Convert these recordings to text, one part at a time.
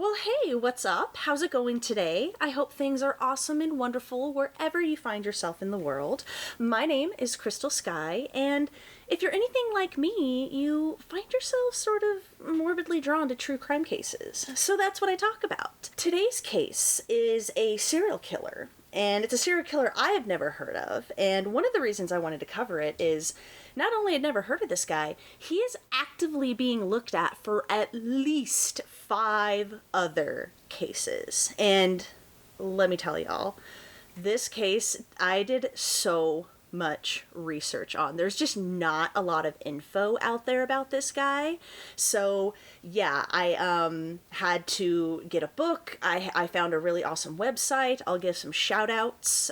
Well, hey, what's up? How's it going today? I hope things are awesome and wonderful wherever you find yourself in the world. My name is Crystal Sky, and if you're anything like me, you find yourself sort of morbidly drawn to true crime cases. So that's what I talk about. Today's case is a serial killer. And it's a serial killer I have never heard of. And one of the reasons I wanted to cover it is not only I'd never heard of this guy, he is actively being looked at for at least 5 other cases. And let me tell y'all, this case I did so much research on. There's just not a lot of info out there about this guy. So yeah, I had to get a book. I found a really awesome website. I'll give some shout outs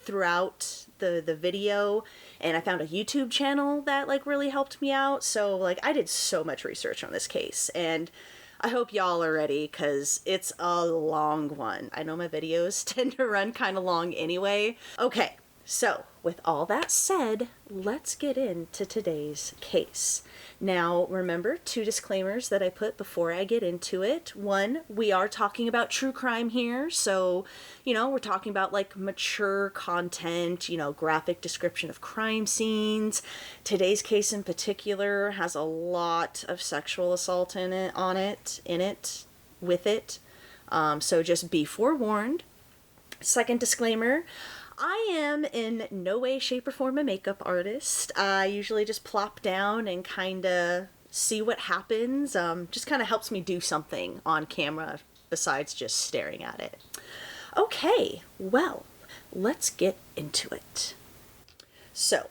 throughout the video, and I found a YouTube channel that really helped me out. So I did so much research on this case, and I hope y'all are ready because it's a long one. I know my videos tend to run kind of long anyway. Okay, so with all that said, let's get into today's case. Now, remember 2 disclaimers that I put before I get into it. 1, we are talking about true crime here, so, we're talking about mature content, graphic description of crime scenes. Today's case in particular has a lot of sexual assault with it. So just be forewarned. 2nd disclaimer, I am in no way, shape, or form a makeup artist. I usually just plop down and kind of see what happens. Just kind of helps me do something on camera besides just staring at it. Okay, well, let's get into it. So,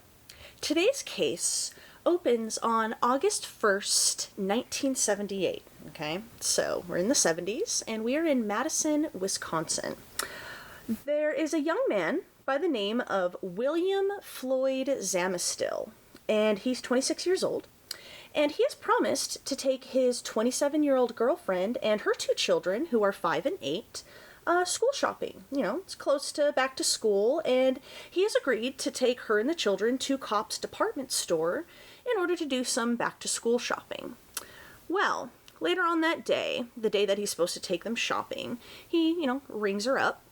today's case opens on August 1st, 1978. Okay, so we're in the 70s, and we are in Madison, Wisconsin. There is a young man by the name of William Floyd Zamastil, and he's 26 years old, and he has promised to take his 27-year-old girlfriend and her 2 children, who are 5 and 8, school shopping. It's close to back to school, and he has agreed to take her and the children to Cop's department store in order to do some back to school shopping. Well, later on that day, the day that he's supposed to take them shopping, he, rings her up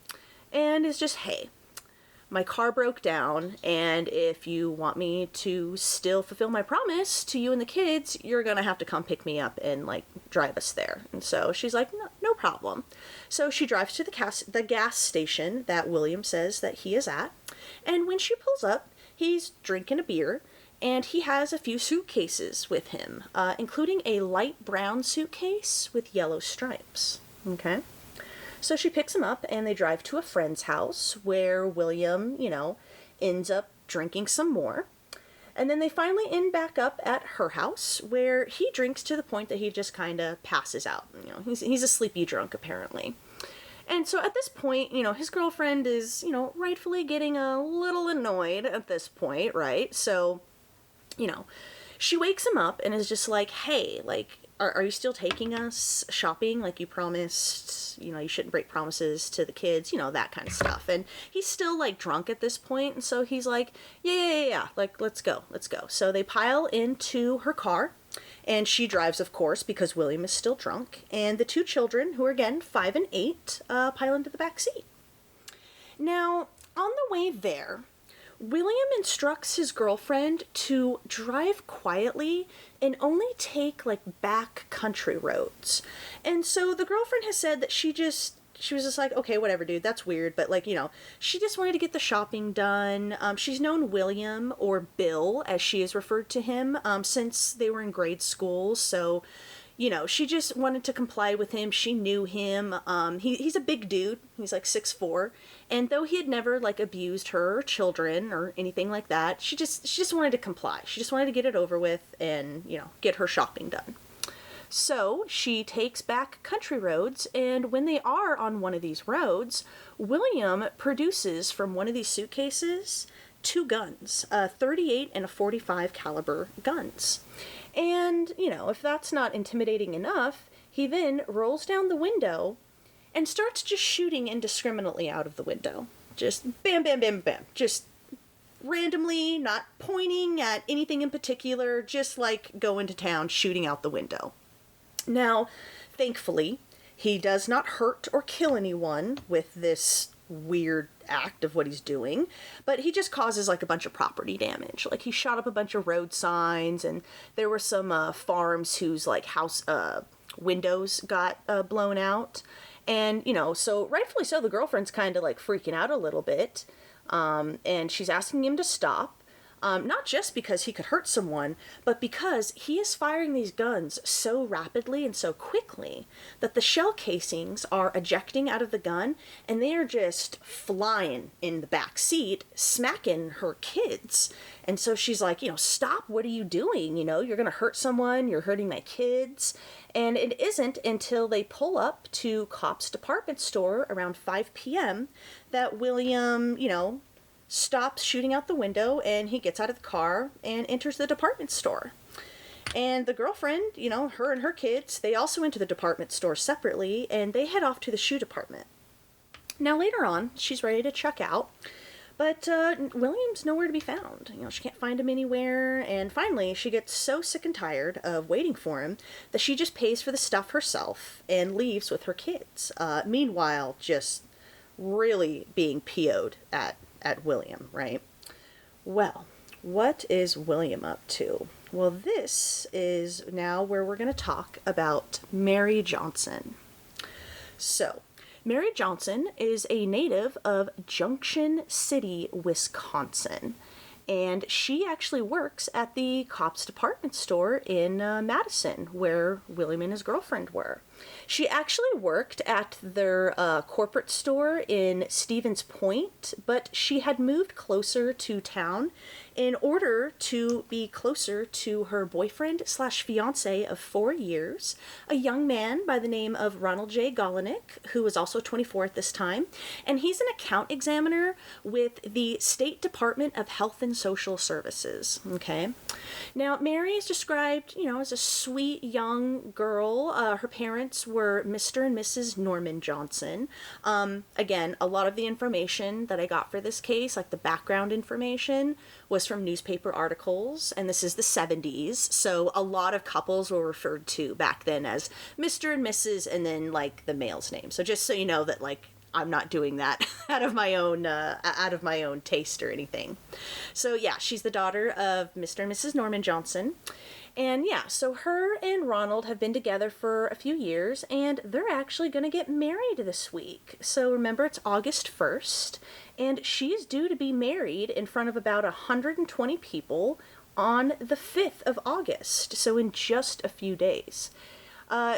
and is just, hey, my car broke down, and if you want me to still fulfill my promise to you and the kids, you're gonna have to come pick me up and drive us there. And so she's like, no problem. So she drives to the gas station that William says that he is at, and when she pulls up, he's drinking a beer, and he has a few suitcases with him, including a light brown suitcase with yellow stripes. Okay. So she picks him up, and they drive to a friend's house where William, ends up drinking some more. And then they finally end back up at her house, where he drinks to the point that he just kind of passes out. He's a sleepy drunk, apparently. And so at this point, his girlfriend is, rightfully getting a little annoyed at this point, right? So, she wakes him up and is just like, hey, are you still taking us shopping like you promised? You shouldn't break promises to the kids, that kind of stuff. And he's still drunk at this point, and so he's like, yeah, let's go. So they pile into her car, and she drives, of course, because William is still drunk, and the 2 children, who are again 5 and 8, pile into the back seat. Now, on the way there, William instructs his girlfriend to drive quietly and only take back country roads. And so the girlfriend has said that she was just like, okay, whatever, dude, that's weird, but she just wanted to get the shopping done. She's known William, or Bill as she has referred to him, since they were in grade school. So she just wanted to comply with him. She knew him. He's a big dude. He's 6'4", and though he had never abused her or children or anything like that, she just wanted to comply. She just wanted to get it over with and get her shopping done. So she takes back country roads, and when they are on one of these roads, William produces from one of these suitcases 2 guns, a 38 and a 45 caliber guns. And, if that's not intimidating enough, he then rolls down the window and starts just shooting indiscriminately out of the window. Just bam, bam, bam, bam. Just randomly, not pointing at anything in particular, just going to town, shooting out the window. Now, thankfully, He does not hurt or kill anyone with this weird act of what he's doing, but he just causes like a bunch of property damage. Like he shot up a bunch of road signs, and there were some farms whose like house windows got blown out. And, you know, so rightfully so, the girlfriend's kind of like freaking out a little bit. And she's asking him to stop. Not just because he could hurt someone, but because he is firing these guns so rapidly and so quickly that the shell casings are ejecting out of the gun, and they are just flying in the back seat, smacking her kids. And so she's like, you know, stop, what are you doing? You know, you're going to hurt someone, you're hurting my kids. And it isn't until they pull up to Cop's department store around 5 p.m. that William, you know, stops shooting out the window, and he gets out of the car and enters the department store. And the girlfriend, you know, her and her kids, they also enter the department store separately, and they head off to the shoe department. Now later on, she's ready to check out, but William's nowhere to be found. You know, she can't find him anywhere, and finally she gets so sick and tired of waiting for him that she just pays for the stuff herself and leaves with her kids. Meanwhile, just really being PO'd at William, right? Well, what is William up to? Well, this is now where we're going to talk about Mary Johnson. So, Mary Johnson is a native of Junction City, Wisconsin, and she actually works at the Cop's department store in Madison, where William and his girlfriend were. She actually worked at their corporate store in Stevens Point, but she had moved closer to town in order to be closer to her boyfriend slash fiance of 4 years, a young man by the name of Ronald J. Golinek, who was also 24 at this time, and he's an account examiner with the State Department of Health and Social Services. Okay, now Mary is described, you know, as a sweet young girl. Her parents were Mr. and Mrs. Norman Johnson. Again, a lot of the information that I got for this case, like the background information, was from newspaper articles, and this is the 70s, so a lot of couples were referred to back then as Mr. and Mrs. and then like the male's name. So just so you know that like I'm not doing that out of my own taste or anything. So yeah, she's the daughter of Mr. and Mrs. Norman Johnson. And yeah, so her and Ronald have been together for a few years, and they're actually going to get married this week. So remember, it's August 1st, and she's due to be married in front of about 120 people on the 5th of August, so in just a few days.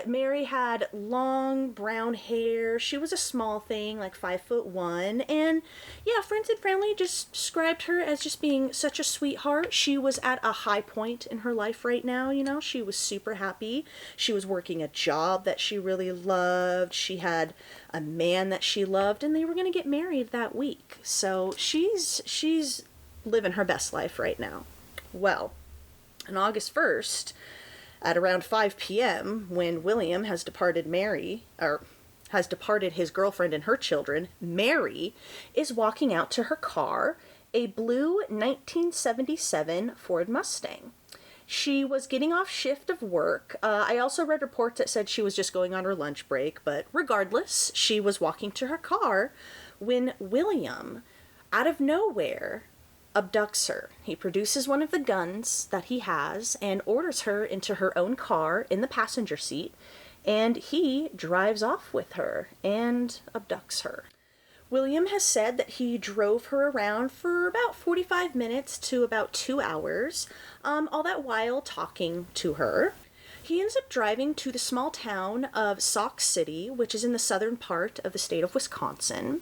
Mary had long brown hair. She was a small thing, like 5'1", and yeah, friends and family just described her as just being such a sweetheart. She was at a high point in her life right now, you know. She was super happy. She was working a job that she really loved. She had a man that she loved, and they were going to get married that week. So she's living her best life right now. Well, on August 1st, at around 5 p.m., when William has departed his girlfriend and her children, Mary is walking out to her car, a blue 1977 Ford Mustang. She was getting off shift of work. I also read reports that said she was just going on her lunch break, but regardless, she was walking to her car when William, out of nowhere, abducts her. He produces one of the guns that he has and orders her into her own car in the passenger seat, and he drives off with her and abducts her. William has said that he drove her around for about 45 minutes to about 2 hours, all that while talking to her. He ends up driving to the small town of Sauk City, which is in the southern part of the state of Wisconsin,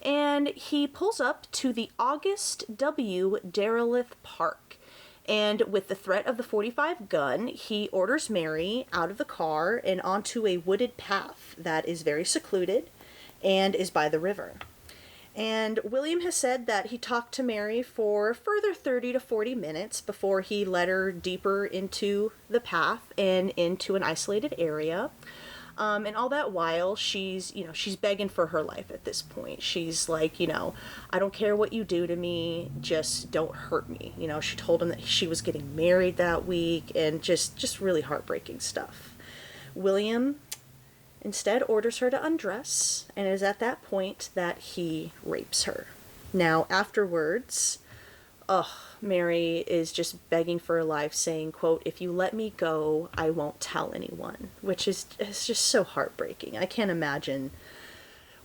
and he pulls up to the August W. Derelith Park. And with the threat of the .45 gun, he orders Mary out of the car and onto a wooded path that is very secluded and is by the river. And William has said that he talked to Mary for a further 30 to 40 minutes before he led her deeper into the path and into an isolated area. And all that while, she's begging for her life at this point. She's like, I don't care what you do to me, just don't hurt me. She told him that she was getting married that week, and just really heartbreaking stuff. William instead orders her to undress, and it is at that point that he rapes her. Now, afterwards, Mary is just begging for her life, saying, quote, "If you let me go, I won't tell anyone," which is just so heartbreaking. I can't imagine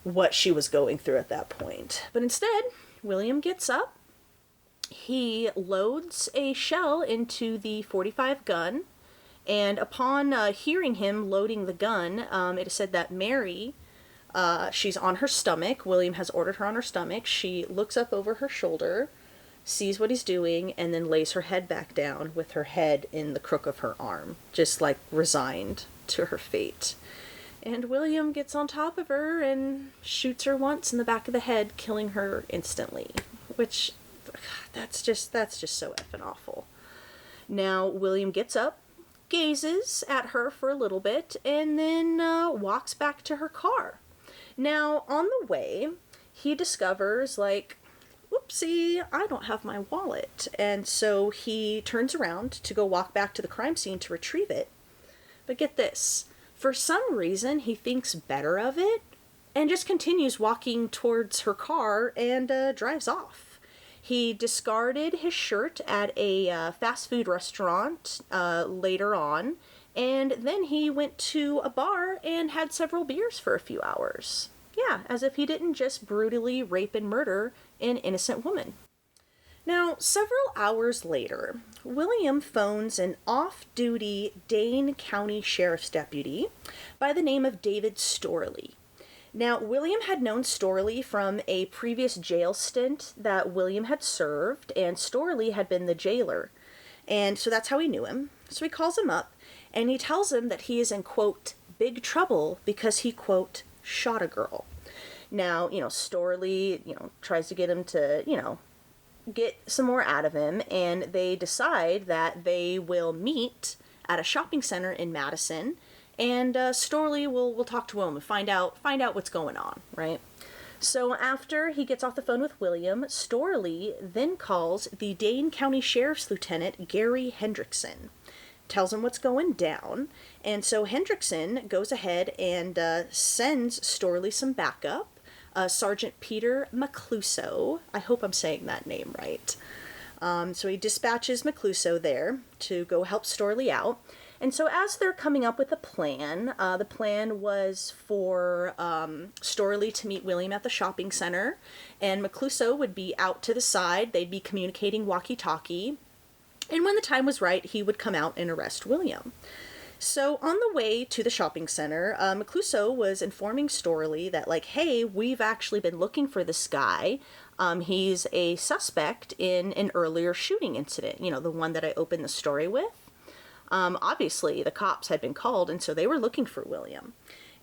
what she was going through at that point. But instead, William gets up, he loads a shell into the .45 gun, and upon hearing him loading the gun, it is said that Mary, she's on her stomach. William has ordered her on her stomach. She looks up over her shoulder, sees what he's doing, and then lays her head back down with her head in the crook of her arm, just like resigned to her fate. And William gets on top of her and shoots her once in the back of the head, killing her instantly, which, that's just so effing awful. Now, William gets up, gazes at her for a little bit, and then walks back to her car. Now, on the way, he discovers, like, whoopsie, I don't have my wallet. And so he turns around to go walk back to the crime scene to retrieve it. But get this, for some reason, he thinks better of it and just continues walking towards her car and drives off. He discarded his shirt at a fast food restaurant later on, and then he went to a bar and had several beers for a few hours. Yeah, as if he didn't just brutally rape and murder an innocent woman. Now, several hours later, William phones an off-duty Dane County Sheriff's deputy by the name of David Storley. Now, William had known Storley from a previous jail stint that William had served, and Storley had been the jailer. And so that's how he knew him. So he calls him up, and he tells him that he is in, quote, big trouble because he, quote, shot a girl. Now, Storley, tries to get him to, get some more out of him, and they decide that they will meet at a shopping center in Madison, and Storley will talk to him and find out what's going on, right? So after he gets off the phone with William, Storley then calls the Dane County Sheriff's Lieutenant Gary Hendrickson, tells him what's going down, and so Hendrickson goes ahead and sends Storley some backup. Sergeant Peter Macluso, I hope I'm saying that name right. So he dispatches Macluso there to go help Storley out. And so as they're coming up with a plan, the plan was for Storley to meet William at the shopping center, and Macluso would be out to the side. They'd be communicating walkie-talkie, and when the time was right, he would come out and arrest William. So on the way to the shopping center, Macluso was informing Storley that, like, hey, we've actually been looking for this guy. He's a suspect in an earlier shooting incident, the one that I opened the story with. Obviously, the cops had been called, and so they were looking for William.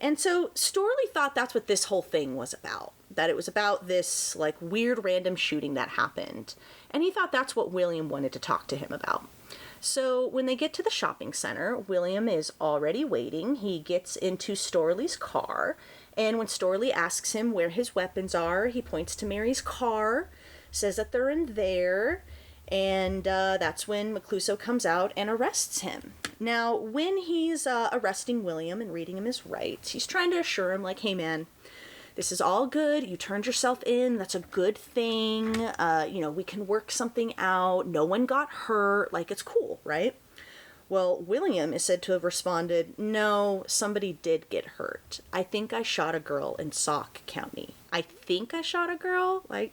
And so Storley thought that's what this whole thing was about, that it was about this, like, weird random shooting that happened. And he thought that's what William wanted to talk to him about. So when they get to the shopping center, William is already waiting. He gets into Storley's car, and when Storley asks him where his weapons are, he points to Mary's car, says that they're in there, and that's when Macluso comes out and arrests him. Now, when he's arresting William and reading him his rights, he's trying to assure him, like, hey man, this is all good. You turned yourself in. That's a good thing. We can work something out. No one got hurt. Like, it's cool, right? Well, William is said to have responded, no, somebody did get hurt. I think I shot a girl in Sauk County. I think I shot a girl? Like,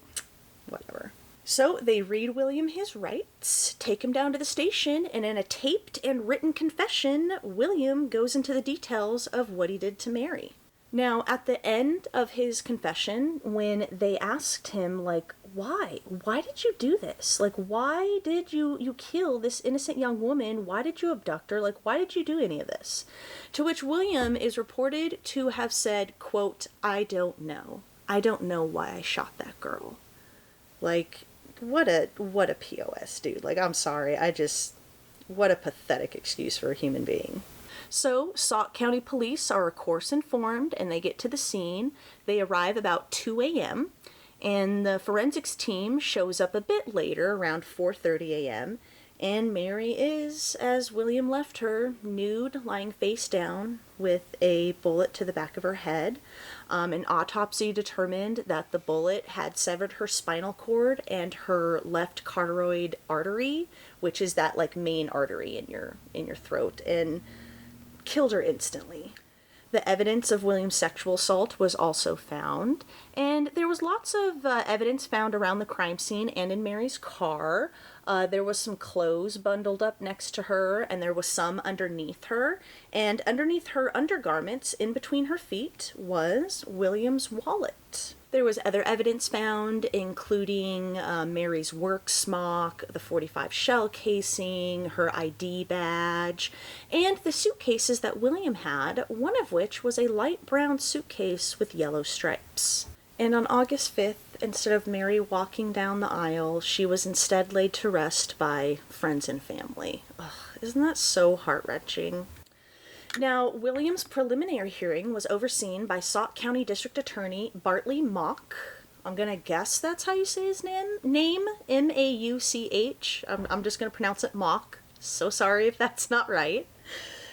whatever. So they read William his rights, take him down to the station, and in a taped and written confession, William goes into the details of what he did to Mary. Now, at the end of his confession, when they asked him, like, why? Why did you do this? Like, why did you kill this innocent young woman? Why did you abduct her? Like, why did you do any of this? To which William is reported to have said, quote, I don't know. I don't know why I shot that girl. Like, what a POS, dude. Like, I'm sorry. What a pathetic excuse for a human being. So, Sauk County Police are, of course, informed, and they get to the scene. They arrive about 2 a.m., and the forensics team shows up a bit later, around 4:30 a.m., And Mary is, as William left her, nude, lying face down, with a bullet to the back of her head. An autopsy determined that the bullet had severed her spinal cord and her left carotid artery, which is that like main artery in your throat, and killed her instantly. The evidence of William's sexual assault was also found, and there was lots of evidence found around the crime scene and in Mary's car. There was some clothes bundled up next to her, and there was some underneath her, and underneath her undergarments, in between her feet, was William's wallet. There was other evidence found, including Mary's work smock, the .45 shell casing, her ID badge, and the suitcases that William had, one of which was a light brown suitcase with yellow stripes. And on August 5th, instead of Mary walking down the aisle, she was instead laid to rest by friends and family. Ugh, isn't that so heart-wrenching? Now, William's preliminary hearing was overseen by Sauk County District Attorney Bartley Mock. I'm going to guess that's how you say his name, M-A-U-C-H. I'm just going to pronounce it Mock. So sorry if that's not right.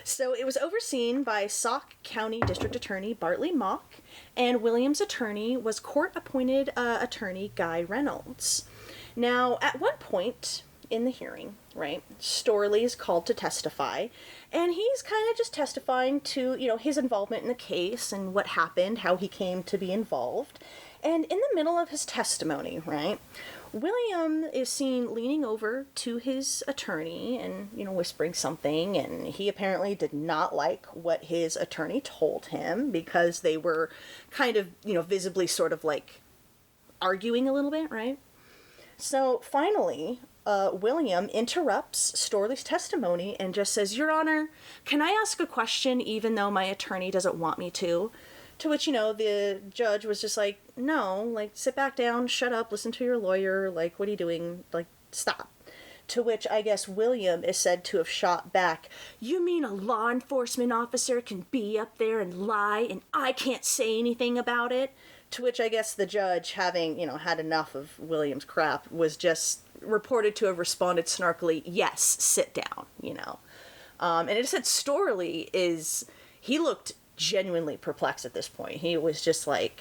So it was overseen by Sauk County District Attorney Bartley Mock, and William's attorney was court-appointed attorney Guy Reynolds. Now, at one point in the hearing, right, Storley is called to testify, and he's kind of just testifying to, his involvement in the case and what happened, how he came to be involved. And in the middle of his testimony, right, William is seen leaning over to his attorney and, whispering something, and he apparently did not like what his attorney told him because they were kind of, visibly sort of like arguing a little bit, right? So finally, William interrupts Storley's testimony and just says, "Your Honor, can I ask a question even though my attorney doesn't want me to?" To which, the judge was just like, "No, like, sit back down, shut up, listen to your lawyer, like, what are you doing? Like, stop." To which I guess William is said to have shot back, "You mean a law enforcement officer can be up there and lie and I can't say anything about it?" To which I guess the judge, having, had enough of William's crap, was just reported to have responded snarkily, "Yes, sit down," And it said Storley he looked genuinely perplexed at this point. He was just like,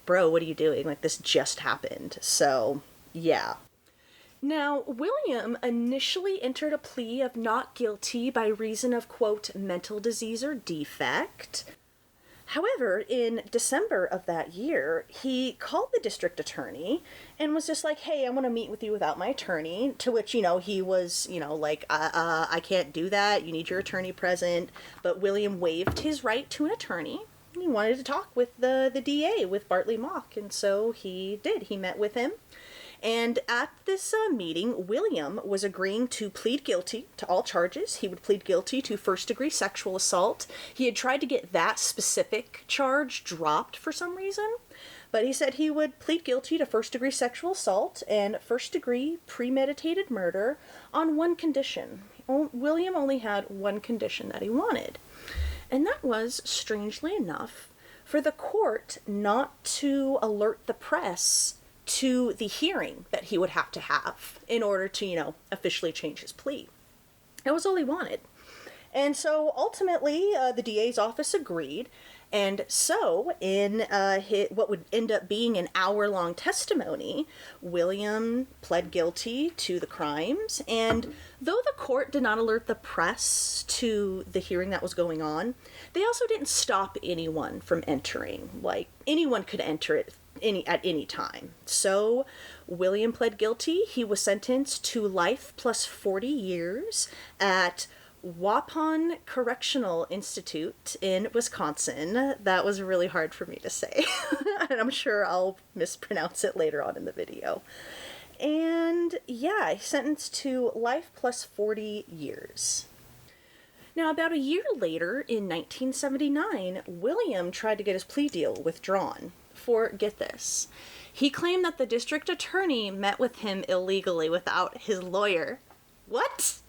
"Bro, what are you doing? Like, this just happened." So, yeah. Now, William initially entered a plea of not guilty by reason of, quote, mental disease or defect. However, in December of that year, he called the district attorney and was just like, "Hey, I want to meet with you without my attorney." To which, he was, I can't do that. You need your attorney present. But William waived his right to an attorney. He wanted to talk with the DA, with Bartley Mock. And so he did. He met with him. And at this meeting, William was agreeing to plead guilty to all charges. He would plead guilty to first-degree sexual assault. He had tried to get that specific charge dropped for some reason, but he said he would plead guilty to first-degree sexual assault and first-degree premeditated murder on one condition. William only had one condition that he wanted, and that was, strangely enough, for the court not to alert the press to the hearing that he would have to have in order to, officially change his plea. That was all he wanted. And so ultimately, the DA's office agreed. And so in what would end up being an hour-long testimony, William pled guilty to the crimes. And though the court did not alert the press to the hearing that was going on, they also didn't stop anyone from entering. Like, anyone could enter it at any time. So William pled guilty. He was sentenced to life plus 40 years at Waupun Correctional Institute in Wisconsin. That was really hard for me to say. And I'm sure I'll mispronounce it later on in the video. And yeah, sentenced to life plus 40 years. Now, about a year later, in 1979, William tried to get his plea deal withdrawn. For, get this, he claimed that the district attorney met with him illegally without his lawyer. What?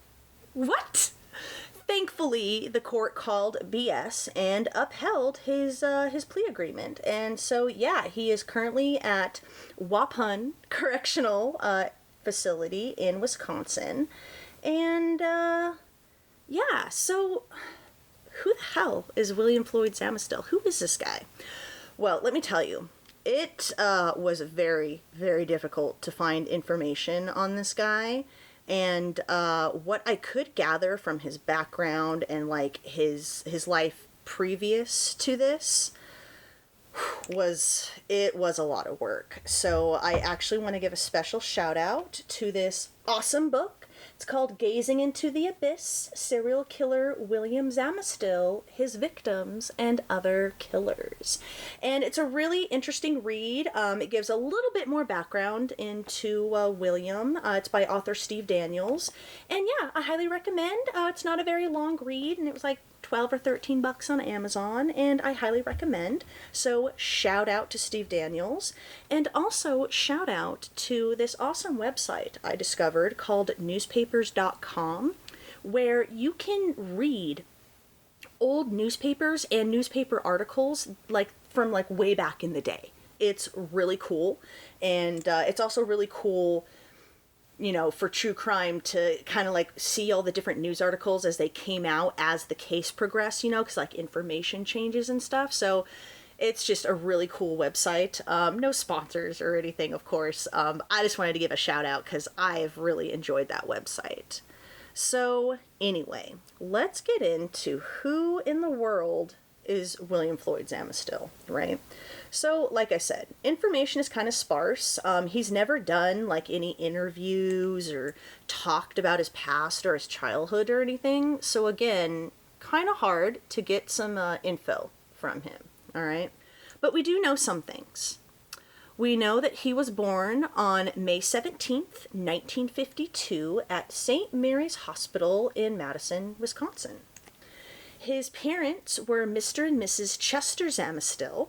Thankfully, the court called BS and upheld his plea agreement. And so, yeah, he is currently at Waupun Correctional Facility in Wisconsin. And, yeah, so who the hell is William Floyd Zamastil? Who is this guy? Well, let me tell you, it was very, very difficult to find information on this guy. And what I could gather from his background and like his life previous to this was a lot of work. So I actually want to give a special shout out to this awesome book. It's called Gazing into the Abyss, Serial Killer William Zamastil, His Victims, and Other Killers. And it's a really interesting read. It gives a little bit more background into William. It's by author Steve Daniels. And yeah, I highly recommend. It's not a very long read, and it was like 12 or 13 bucks on Amazon, and I highly recommend. So shout out to Steve Daniels, and also shout out to this awesome website I discovered called newspapers.com, where you can read old newspapers and newspaper articles like from like way back in the day. It's really cool, and it's also really cool, you know, for true crime to kind of like see all the different news articles as they came out as the case progressed, you know, because like information changes and stuff. So it's just a really cool website. No sponsors or anything, of course. I just wanted to give a shout out because I've really enjoyed that website. So anyway, let's get into who in the world is William Floyd Zamastil, right? So, like I said, information is kind of sparse. He's never done, like, any interviews or talked about his past or his childhood or anything. So, again, kind of hard to get some info from him, all right? But we do know some things. We know that he was born on May 17th, 1952 at St. Mary's Hospital in Madison, Wisconsin. His parents were Mr. and Mrs. Chester Zamastil,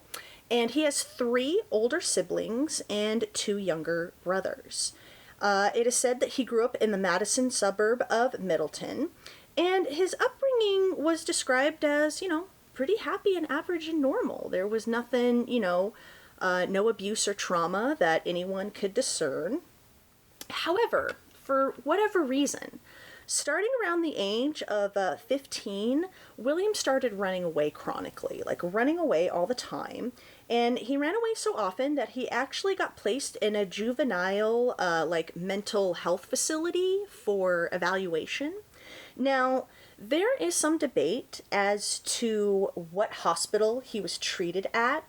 and he has 3 older siblings and 2 younger brothers. It is said that he grew up in the Madison suburb of Middleton, and his upbringing was described as, you know, pretty happy and average and normal. There was nothing, you know, no abuse or trauma that anyone could discern. However, for whatever reason, starting around the age of 15, William started running away chronically, like running away all the time. And he ran away so often that he actually got placed in a juvenile, like, mental health facility for evaluation. Now, there is some debate as to what hospital he was treated at,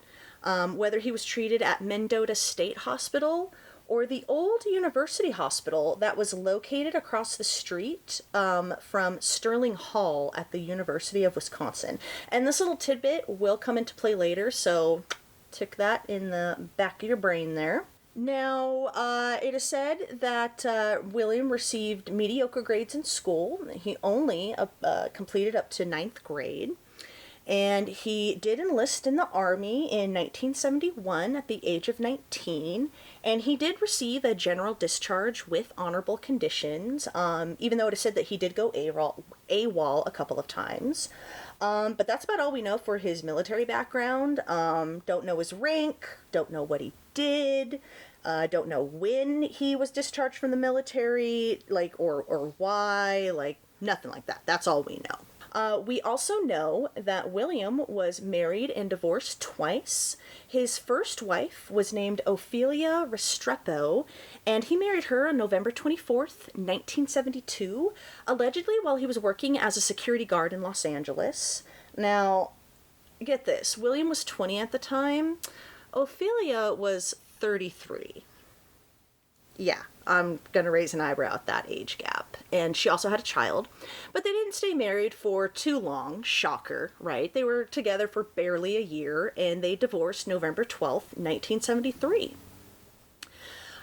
whether he was treated at Mendota State Hospital or the old university hospital that was located across the street from Sterling Hall at the University of Wisconsin. And this little tidbit will come into play later, so tick that in the back of your brain there. Now, it is said that William received mediocre grades in school. He only completed up to 9th grade. And he did enlist in the Army in 1971 at the age of 19, and he did receive a general discharge with honorable conditions, even though it is said that he did go AWOL a couple of times. But that's about all we know for his military background. Don't know his rank, don't know what he did, don't know when he was discharged from the military, like, or why, like, nothing like that. That's all we know. We also know that William was married and divorced twice. His first wife was named Ophelia Restrepo, and he married her on November 24th, 1972, allegedly while he was working as a security guard in Los Angeles. Now, get this, William was 20 at the time. Ophelia was 33. Yeah, I'm going to raise an eyebrow at that age gap. And she also had a child. But they didn't stay married for too long. Shocker, right? They were together for barely a year, and they divorced November 12th, 1973.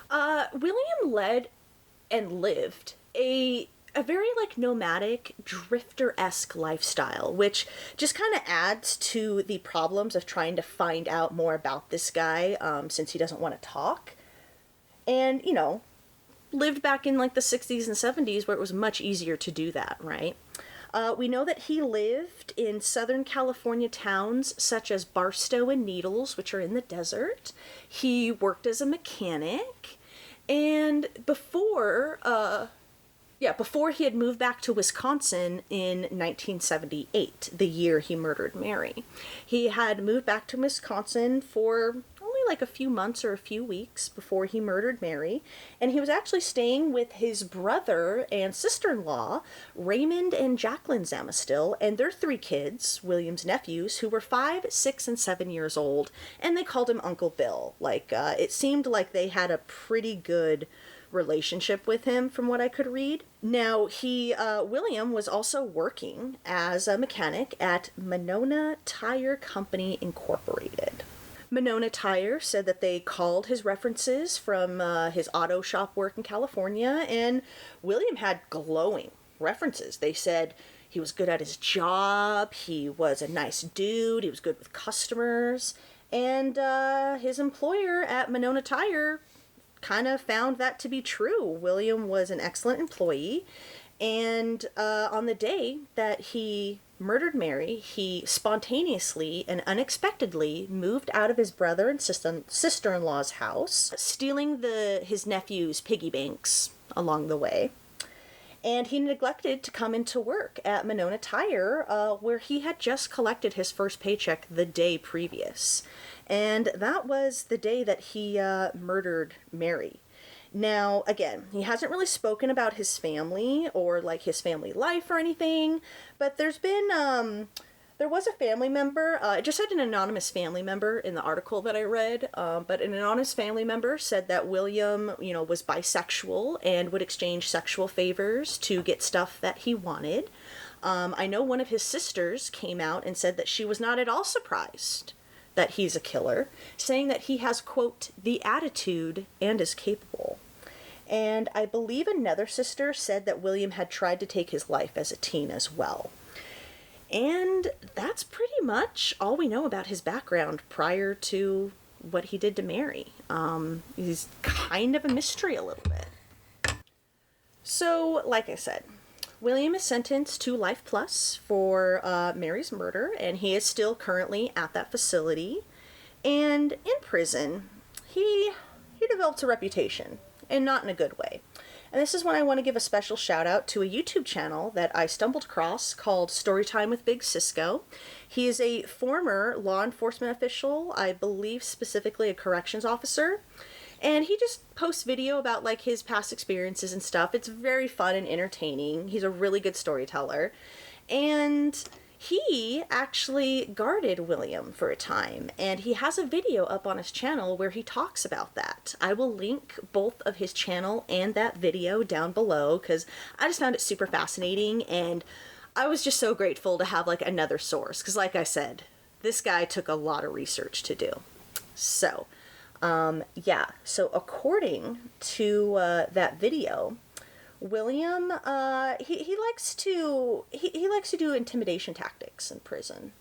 William led and lived a very, like, nomadic, drifter-esque lifestyle, which just kind of adds to the problems of trying to find out more about this guy, since he doesn't want to talk. And, you know, lived back in like the 60s and 70s where it was much easier to do that, right? We know that he lived in Southern California towns such as Barstow and Needles, which are in the desert. He worked as a mechanic. And before Yeah, before he had moved back to Wisconsin in 1978, the year he murdered Mary. He had moved back to Wisconsin for only like a few months or a few weeks before he murdered Mary, and he was actually staying with his brother and sister-in-law, Raymond and Jaclyn Zamastil, and their 3 kids, William's nephews, who were 5, 6, and 7 years old, and they called him Uncle Bill. It seemed like they had a pretty good relationship with him from what I could read. Now, William was also working as a mechanic at Monona Tire Company Incorporated. Monona Tire said that they called his references from his auto shop work in California, and William had glowing references. They said he was good at his job, he was a nice dude, he was good with customers, and his employer at Monona Tire kind of found that to be true. William was an excellent employee, and on the day that he murdered Mary, he spontaneously and unexpectedly moved out of his brother and sister-in-law's house, stealing his nephew's piggy banks along the way. And he neglected to come into work at Monona Tire, where he had just collected his first paycheck the day previous. And that was the day that he murdered Mary. Now, again, he hasn't really spoken about his family or like his family life or anything, but there was a family member, it just said an anonymous family member in the article that I read, but an anonymous family member said that William, was bisexual and would exchange sexual favors to get stuff that he wanted. I know one of his sisters came out and said that she was not at all surprised that he's a killer, saying that he has, quote, the attitude and is capable. And I believe another sister said that William had tried to take his life as a teen as well. And that's pretty much all we know about his background prior to what he did to Mary. He's kind of a mystery a little bit. So, like I said, William is sentenced to life plus for Mary's murder, and he is still currently at that facility. And in prison, he develops a reputation, and not in a good way. And this is when I want to give a special shout out to a YouTube channel that I stumbled across called Storytime with Big Cisco. He is a former law enforcement official, I believe specifically a corrections officer. And he just posts video about like his past experiences and stuff. It's very fun and entertaining. He's a really good storyteller. And he actually guarded William for a time, and he has a video up on his channel where he talks about that. I will link both of his channel and that video down below because I just found it super fascinating, and I was just so grateful to have like another source because, like I said, this guy took a lot of research to do. So, so according to that video, William, he likes to do intimidation tactics in prison,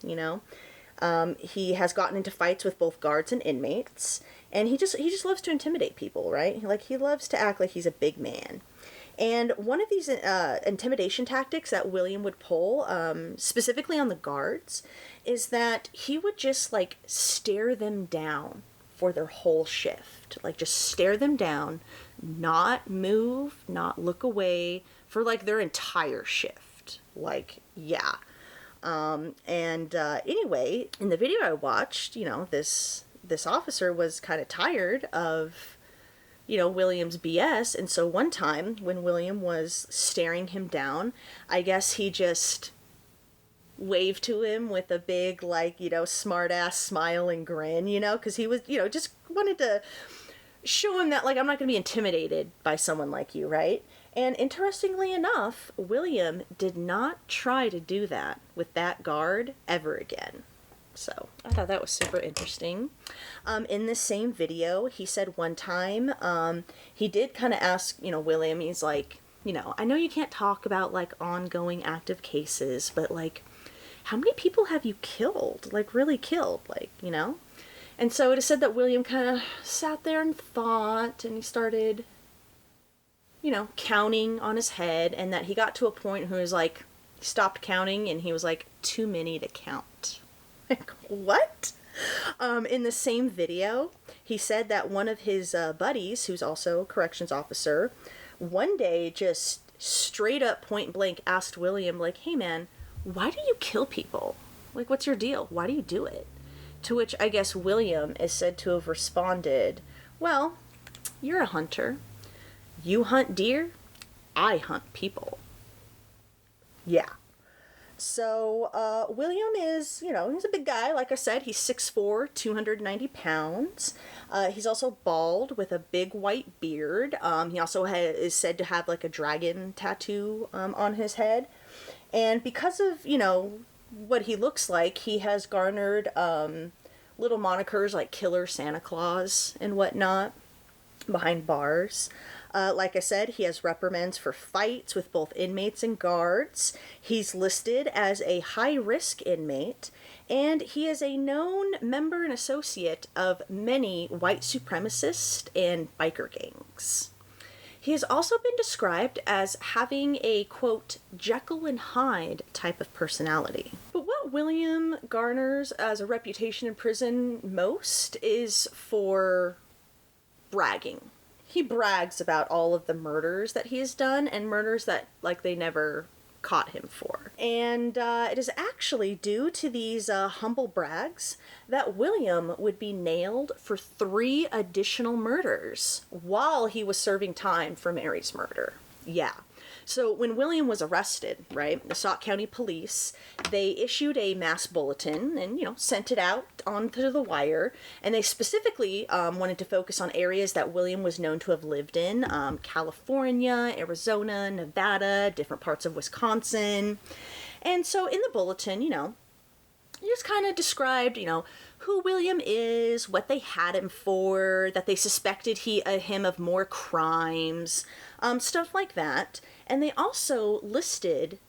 He has gotten into fights with both guards and inmates, and he just loves to intimidate people, right? He loves to act like he's a big man. And one of these intimidation tactics that William would pull, specifically on the guards, is that he would just like stare them down for their whole shift. Like just stare them down, not move, not look away for like their entire shift. Anyway, in the video I watched, this officer was kind of tired of, William's BS. And so one time when William was staring him down, I guess he just waved to him with a big, smart ass smile and grin, because he was, just wanted to show him that, I'm not going to be intimidated by someone like you, right? And interestingly enough, William did not try to do that with that guard ever again. So I thought that was super interesting. In this same video, he said one time, he did kind of ask, William, he's like, I know you can't talk about ongoing active cases, but how many people have you killed? Really killed, And so it is said that William kind of sat there and thought, and he started, counting on his head, and that he got to a point where he was stopped counting, and he was too many to count. What? In the same video, he said that one of his buddies, who's also a corrections officer, one day just straight up point blank asked William, like, hey man, why do you kill people? Like, what's your deal? Why do you do it? To which I guess William is said to have responded, well, you're a hunter. You hunt deer, I hunt people. Yeah. So, William is, he's a big guy. Like I said, he's 6'4", 290 pounds. He's also bald with a big white beard. He also is said to have, like, a dragon tattoo on his head. And because of, what he looks like, he has garnered little monikers like Killer Santa Claus and whatnot behind bars. Like I said, he has reprimands for fights with both inmates and guards. He's listed as a high-risk inmate, and he is a known member and associate of many white supremacist and biker gangs. He has also been described as having a, quote, Jekyll and Hyde type of personality. But what William garners as a reputation in prison most is for bragging. He brags about all of the murders that he has done, and murders that, like, they never caught him for. And it is actually due to these humble brags that William would be nailed for 3 additional murders while he was serving time for Mary's murder. Yeah. So when William was arrested, right, the Sauk County Police, they issued a mass bulletin and, sent it out onto the wire. And they specifically wanted to focus on areas that William was known to have lived in. California, Arizona, Nevada, different parts of Wisconsin. And so in the bulletin, he just kind of described, who William is, what they had him for, that they suspected him of more crimes, stuff like that. And they also listed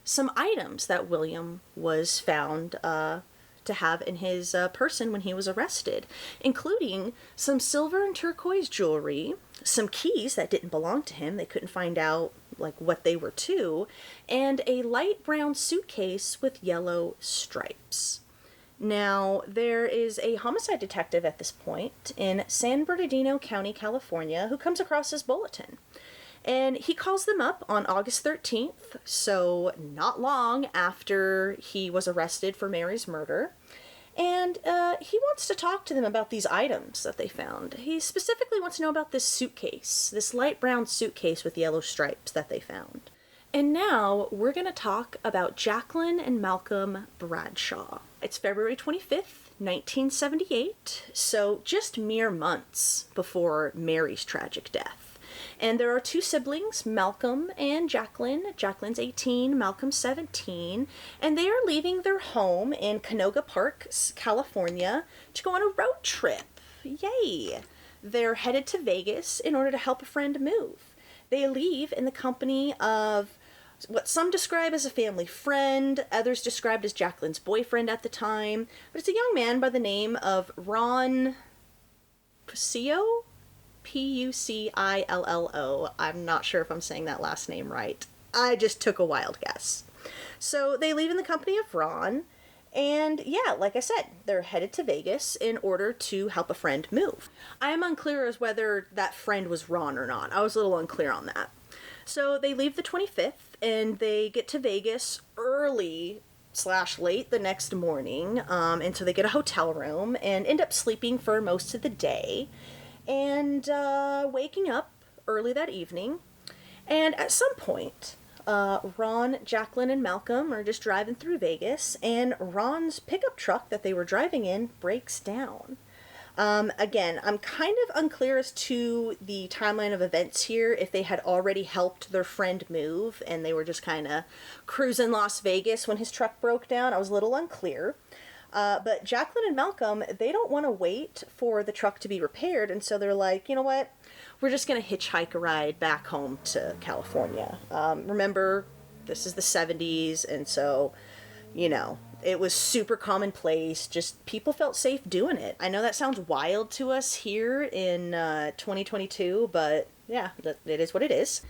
some items that William was found to have in his person when he was arrested, including some silver and turquoise jewelry, some keys that didn't belong to him, they couldn't find out what they were to, and a light brown suitcase with yellow stripes. Now, there is a homicide detective at this point in San Bernardino County, California, who comes across this bulletin. And he calls them up on August 13th, so not long after he was arrested for Mary's murder. And he wants to talk to them about these items that they found. He specifically wants to know about this suitcase, this light brown suitcase with yellow stripes that they found. And now we're going to talk about Jaclyn and Malcolm Bradshaw. It's February 25th, 1978, so just mere months before Mary's tragic death. And there are 2 siblings, Malcolm and Jaclyn. Jaclyn's 18, Malcolm's 17, and they are leaving their home in Canoga Park, California, to go on a road trip. Yay! They're headed to Vegas in order to help a friend move. They leave in the company of what some describe as a family friend, others described as Jaclyn's boyfriend at the time, but it's a young man by the name of Ron Pucillo? Pucillo. I'm not sure if I'm saying that last name right. I just took a wild guess. So they leave in the company of Ron, and yeah, like I said, they're headed to Vegas in order to help a friend move. I am unclear as whether that friend was Ron or not. I was a little unclear on that. So they leave the 25th, and they get to Vegas early/late the next morning, and so they get a hotel room and end up sleeping for most of the day. And waking up early that evening, and at some point, Ron, Jaclyn, and Malcolm are just driving through Vegas, and Ron's pickup truck that they were driving in breaks down. Again, I'm kind of unclear as to the timeline of events here, if they had already helped their friend move, and they were just kind of cruising Las Vegas when his truck broke down. I was a little unclear. But Jaclyn and Malcolm, they don't want to wait for the truck to be repaired, and so they're like, you know what, we're just going to hitchhike a ride back home to California. Remember, this is the 70s, and so, it was super commonplace, just people felt safe doing it. I know that sounds wild to us here in 2022, but yeah, it is what it is.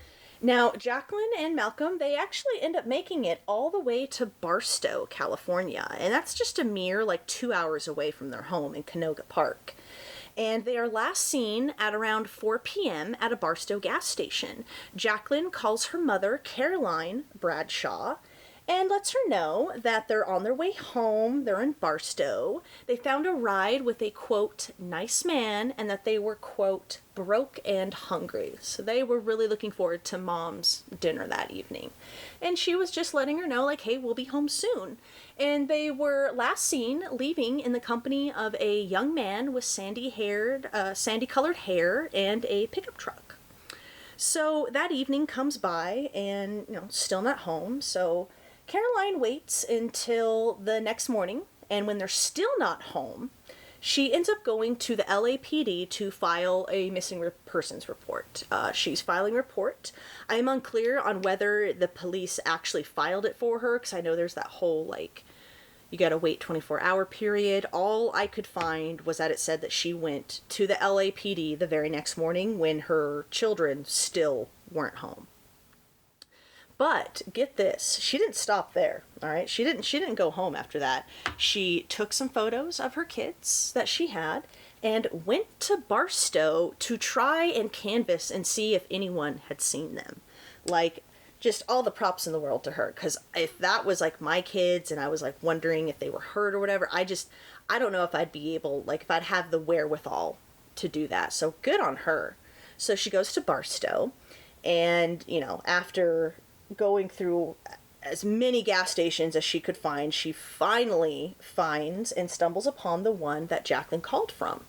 Now, Jaclyn and Malcolm, they actually end up making it all the way to Barstow, California, and that's just a mere 2 hours away from their home in Canoga Park. And they are last seen at around 4 p.m. at a Barstow gas station. Jaclyn calls her mother, Caroline Bradshaw, and lets her know that they're on their way home. They're in Barstow. They found a ride with a, quote, nice man, and that they were, quote, broke and hungry. So they were really looking forward to Mom's dinner that evening. And she was just letting her know, like, hey, we'll be home soon. And they were last seen leaving in the company of a young man with sandy-colored hair and a pickup truck. So that evening comes by and, still not home. So Caroline waits until the next morning, and when they're still not home, she ends up going to the LAPD to file a missing persons report. She's filing a report. I am unclear on whether the police actually filed it for her, because I know there's that whole, you gotta wait 24-hour period. All I could find was that it said that she went to the LAPD the very next morning when her children still weren't home. But get this, she didn't stop there, all right? She didn't go home after that. She took some photos of her kids that she had and went to Barstow to try and canvass and see if anyone had seen them. Just all the props in the world to her, because if that was my kids and I was wondering if they were hurt or whatever, I don't know if I'd be able, if I'd have the wherewithal to do that. So good on her. So she goes to Barstow, and after going through as many gas stations as she could find, she finally finds and stumbles upon the one that Jaclyn called from.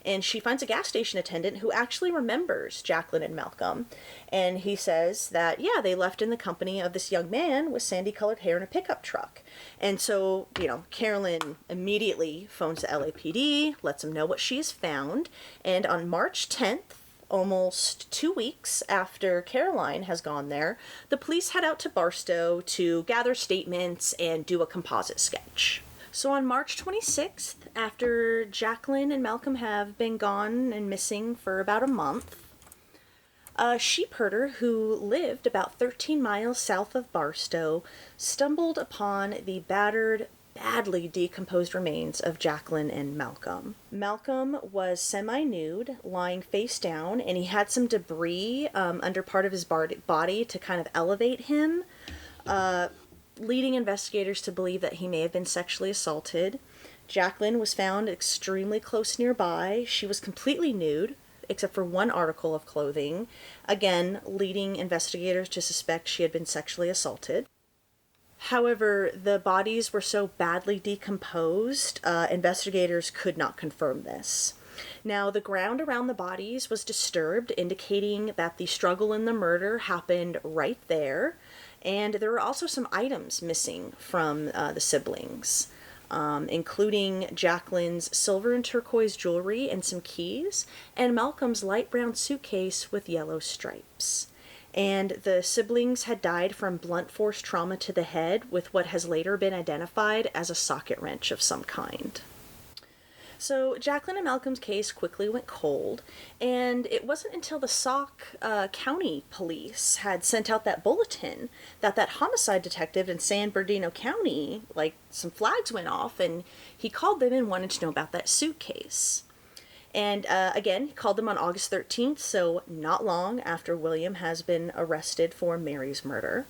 And she finds a gas station attendant who actually remembers Jaclyn and Malcolm. And he says that, they left in the company of this young man with sandy-colored hair and a pickup truck. And so, Carolyn immediately phones the LAPD, lets them know what she's found. And on March 10th, almost 2 weeks after Caroline has gone there, the police head out to Barstow to gather statements and do a composite sketch. So on March 26th, after Jaclyn and Malcolm have been gone and missing for about a month, a sheep herder who lived about 13 miles south of Barstow stumbled upon the battered, badly decomposed remains of Jaclyn and Malcolm. Malcolm was semi-nude, lying face down, and he had some debris under part of his body to kind of elevate him, leading investigators to believe that he may have been sexually assaulted. Jaclyn was found extremely close nearby. She was completely nude, except for one article of clothing, again, leading investigators to suspect she had been sexually assaulted. However, the bodies were so badly decomposed, investigators could not confirm this. Now, the ground around the bodies was disturbed, indicating that the struggle and the murder happened right there, and there were also some items missing from the siblings, including Jaclyn's silver and turquoise jewelry and some keys, and Malcolm's light brown suitcase with yellow stripes. And the siblings had died from blunt force trauma to the head with what has later been identified as a socket wrench of some kind. So Jaclyn and Malcolm's case quickly went cold, and it wasn't until the Sauk County police had sent out that bulletin that homicide detective in San Bernardino County, some flags went off, and he called them and wanted to know about that suitcase. And again, he called them on August 13th, so not long after William has been arrested for Mary's murder.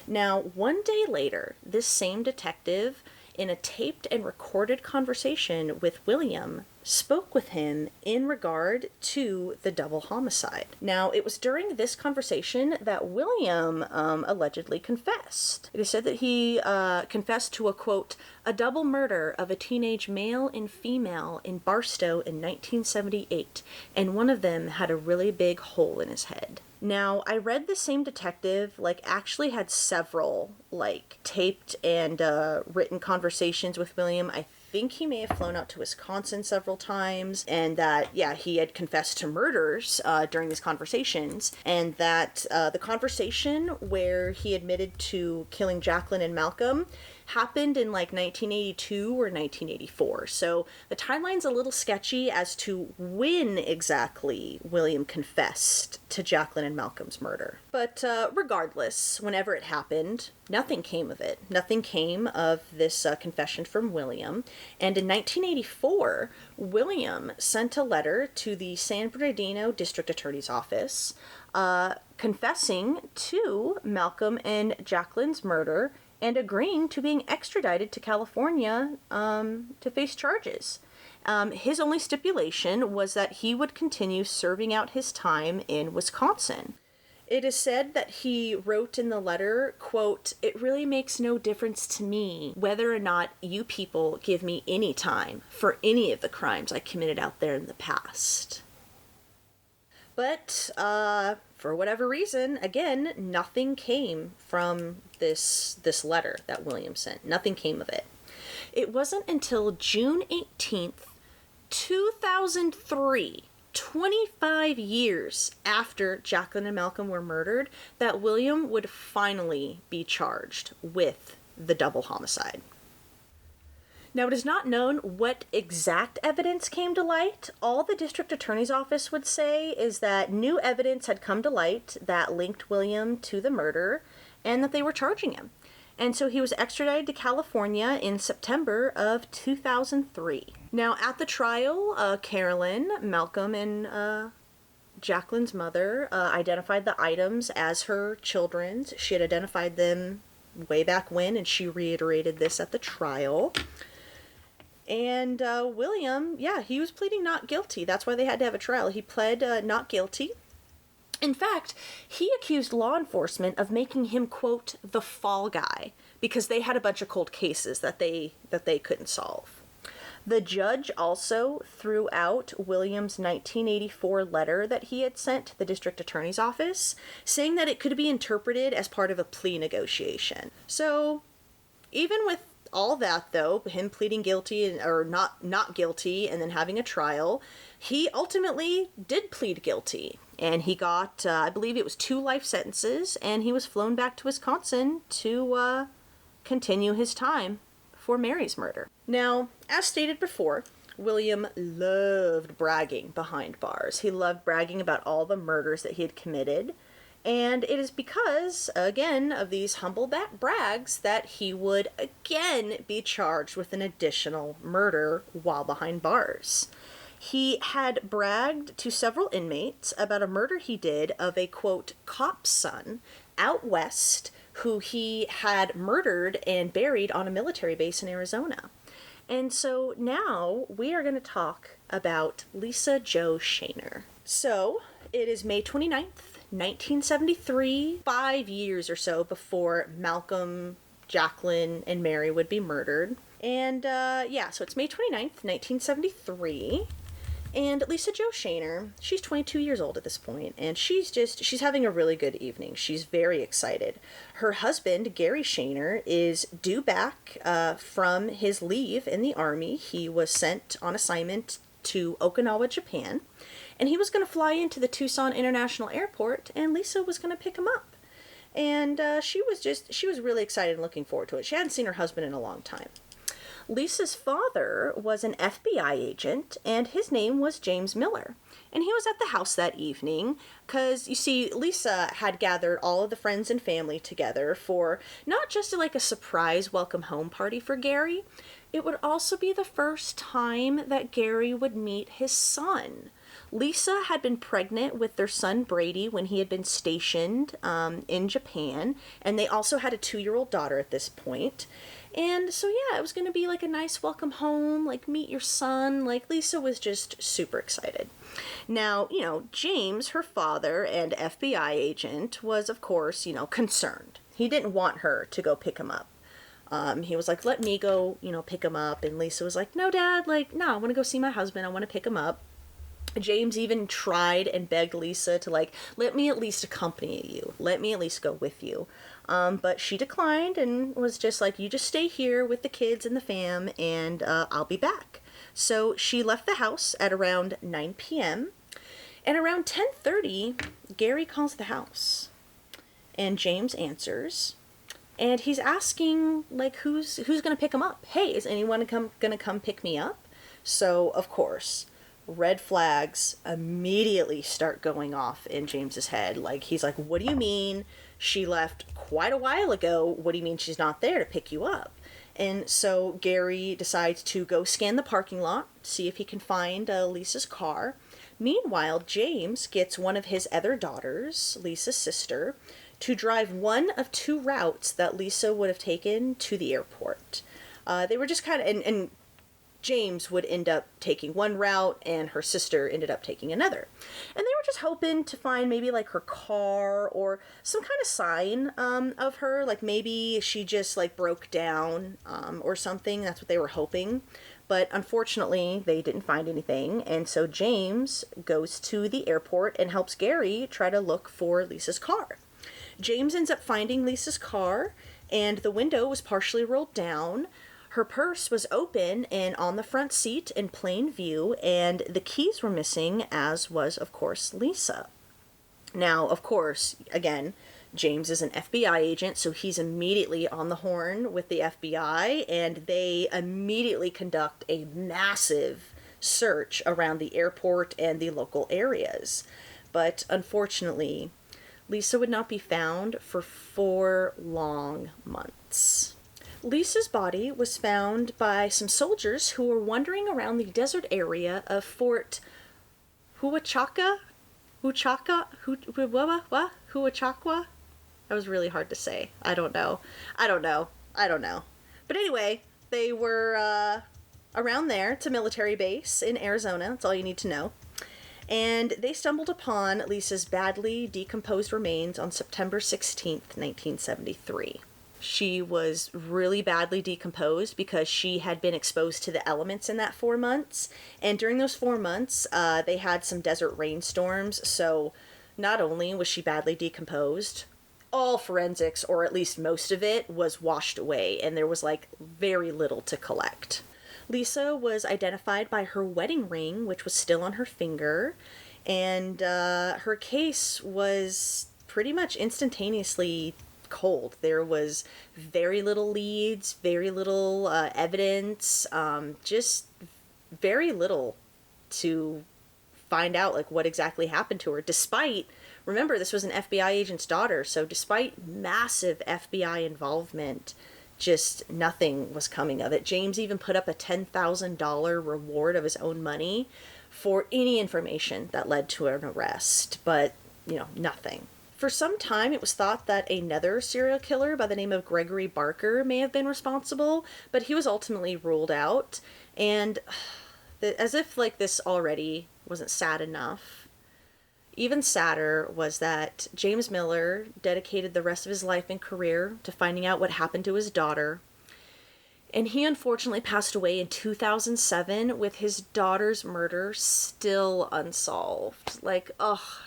Now, one day later, this same detective, in a taped and recorded conversation with William, spoke with him in regard to the double homicide. Now, it was during this conversation that William allegedly confessed. It is said that he confessed to a, quote, a double murder of a teenage male and female in Barstow in 1978, and one of them had a really big hole in his head. Now, I read the same detective, actually had several, taped and written conversations with William. I think he may have flown out to Wisconsin several times, and that, he had confessed to murders during these conversations, and that the conversation where he admitted to killing Jaclyn and Malcolm, happened in like 1982 or 1984. So the timeline's a little sketchy as to when exactly William confessed to Jaclyn and Malcolm's murder. But regardless, whenever it happened, nothing came of it. Nothing came of this confession from William. And in 1984, William sent a letter to the San Bernardino District Attorney's Office confessing to Malcolm and Jaclyn's murder and agreeing to being extradited to California to face charges. His only stipulation was that he would continue serving out his time in Wisconsin. It is said that he wrote in the letter, quote, "It really makes no difference to me whether or not you people give me any time for any of the crimes I committed out there in the past." But, for whatever reason, again, nothing came from this letter that William sent. Nothing came of it. It wasn't until June 18th, 2003, 25 years after Jaclyn and Malcolm were murdered, that William would finally be charged with the double homicide. Now, it is not known what exact evidence came to light. All the district attorney's office would say is that new evidence had come to light that linked William to the murder and that they were charging him. And so he was extradited to California in September of 2003. Now, at the trial, Carolyn, Malcolm, and Jaclyn's mother identified the items as her children's. She had identified them way back when, and she reiterated this at the trial. And William, he was pleading not guilty. That's why they had to have a trial. He pled not guilty. In fact, he accused law enforcement of making him, quote, the fall guy, because they had a bunch of cold cases that they couldn't solve. The judge also threw out William's 1984 letter that he had sent to the district attorney's office, saying that it could be interpreted as part of a plea negotiation. So, even with all that, though, him pleading guilty or not guilty and then having a trial, he ultimately did plead guilty. And he got, I believe it was 2 life sentences, and he was flown back to Wisconsin to continue his time for Mary's murder. Now, as stated before, William loved bragging behind bars. He loved bragging about all the murders that he had committed. And it is because, again, of these humble brags that he would again be charged with an additional murder while behind bars. He had bragged to several inmates about a murder he did of a, quote, cop's son out west who he had murdered and buried on a military base in Arizona. And so now we are going to talk about Lisa Jo Shaner. So it is May 29th. 1973, 5 years or so before Malcolm, Jaclyn, and Mary would be murdered. And, so it's May 29th, 1973. And Lisa Jo Shaner, she's 22 years old at this point, and she's having a really good evening. She's very excited. Her husband, Gary Shaner, is due back from his leave in the Army. He was sent on assignment to Okinawa, Japan. And he was going to fly into the Tucson International Airport, and Lisa was going to pick him up. And she was really excited and looking forward to it. She hadn't seen her husband in a long time. Lisa's father was an FBI agent, and his name was James Miller. And he was at the house that evening because, you see, Lisa had gathered all of the friends and family together for not just like a surprise welcome home party for Gary. It would also be the first time that Gary would meet his son. Lisa had been pregnant with their son Brady when he had been stationed in Japan, and they also had a 2-year-old daughter at this point. And so, it was going to be like a nice welcome home, like meet your son. Like, Lisa was just super excited. Now, James, her father and FBI agent, was, of course, concerned. He didn't want her to go pick him up. He was like, let me go, pick him up. And Lisa was like, no, Dad, no, I want to go see my husband. I want to pick him up. James even tried and begged Lisa to, let me at least accompany you. Let me at least go with you. But she declined and was just like, you just stay here with the kids and the fam, and I'll be back. So she left the house at around 9 p.m. And around 10:30, Gary calls the house. And James answers. And he's asking, like, who's gonna pick him up? Hey, is anyone gonna come pick me up? So, of course, red flags immediately start going off in James's head. Like, he's like, what do you mean? She left quite a while ago. What do you mean she's not there to pick you up? And so Gary decides to go scan the parking lot, see if he can find Lisa's car. Meanwhile, James gets one of his other daughters, Lisa's sister, to drive one of two routes that Lisa would have taken to the airport. They were just kind of, and James would end up taking one route and her sister ended up taking another. And they were just hoping to find maybe like her car or some kind of sign of her, like maybe she just like broke down or something. That's what they were hoping. But unfortunately, they didn't find anything. And so James goes to the airport and helps Gary try to look for Lisa's car. James ends up finding Lisa's car, and the window was partially rolled down. Her purse was open and on the front seat in plain view, and the keys were missing, as was, of course, Lisa. Now, of course, again, James is an FBI agent, so he's immediately on the horn with the FBI, and they immediately conduct a massive search around the airport and the local areas. But unfortunately, Lisa would not be found for 4 long months. Lisa's body was found by some soldiers who were wandering around the desert area of Fort Huachakwa? Huachakwa? That was really hard to say. I don't know. But anyway, they were around there. It's a military base in Arizona. That's all you need to know. And they stumbled upon Lisa's badly decomposed remains on September 16th, 1973. She was really badly decomposed because she had been exposed to the elements in that 4 months. And during those 4 months, they had some desert rainstorms. So not only was she badly decomposed, all forensics, or at least most of it, was washed away. And there was like very little to collect. Lisa was identified by her wedding ring, which was still on her finger, and her case was pretty much instantaneously cold. There was very little leads, very little evidence, just very little to find out like what exactly happened to her, despite, remember, this was an FBI agent's daughter, so despite massive FBI involvement, just nothing was coming of it. James even put up a $10,000 reward of his own money for any information that led to an arrest, but, nothing. For some time, it was thought that another serial killer by the name of Gregory Barker may have been responsible, but he was ultimately ruled out. And as if like this already wasn't sad enough, even sadder was that James Miller dedicated the rest of his life and career to finding out what happened to his daughter. And he unfortunately passed away in 2007 with his daughter's murder still unsolved. Like,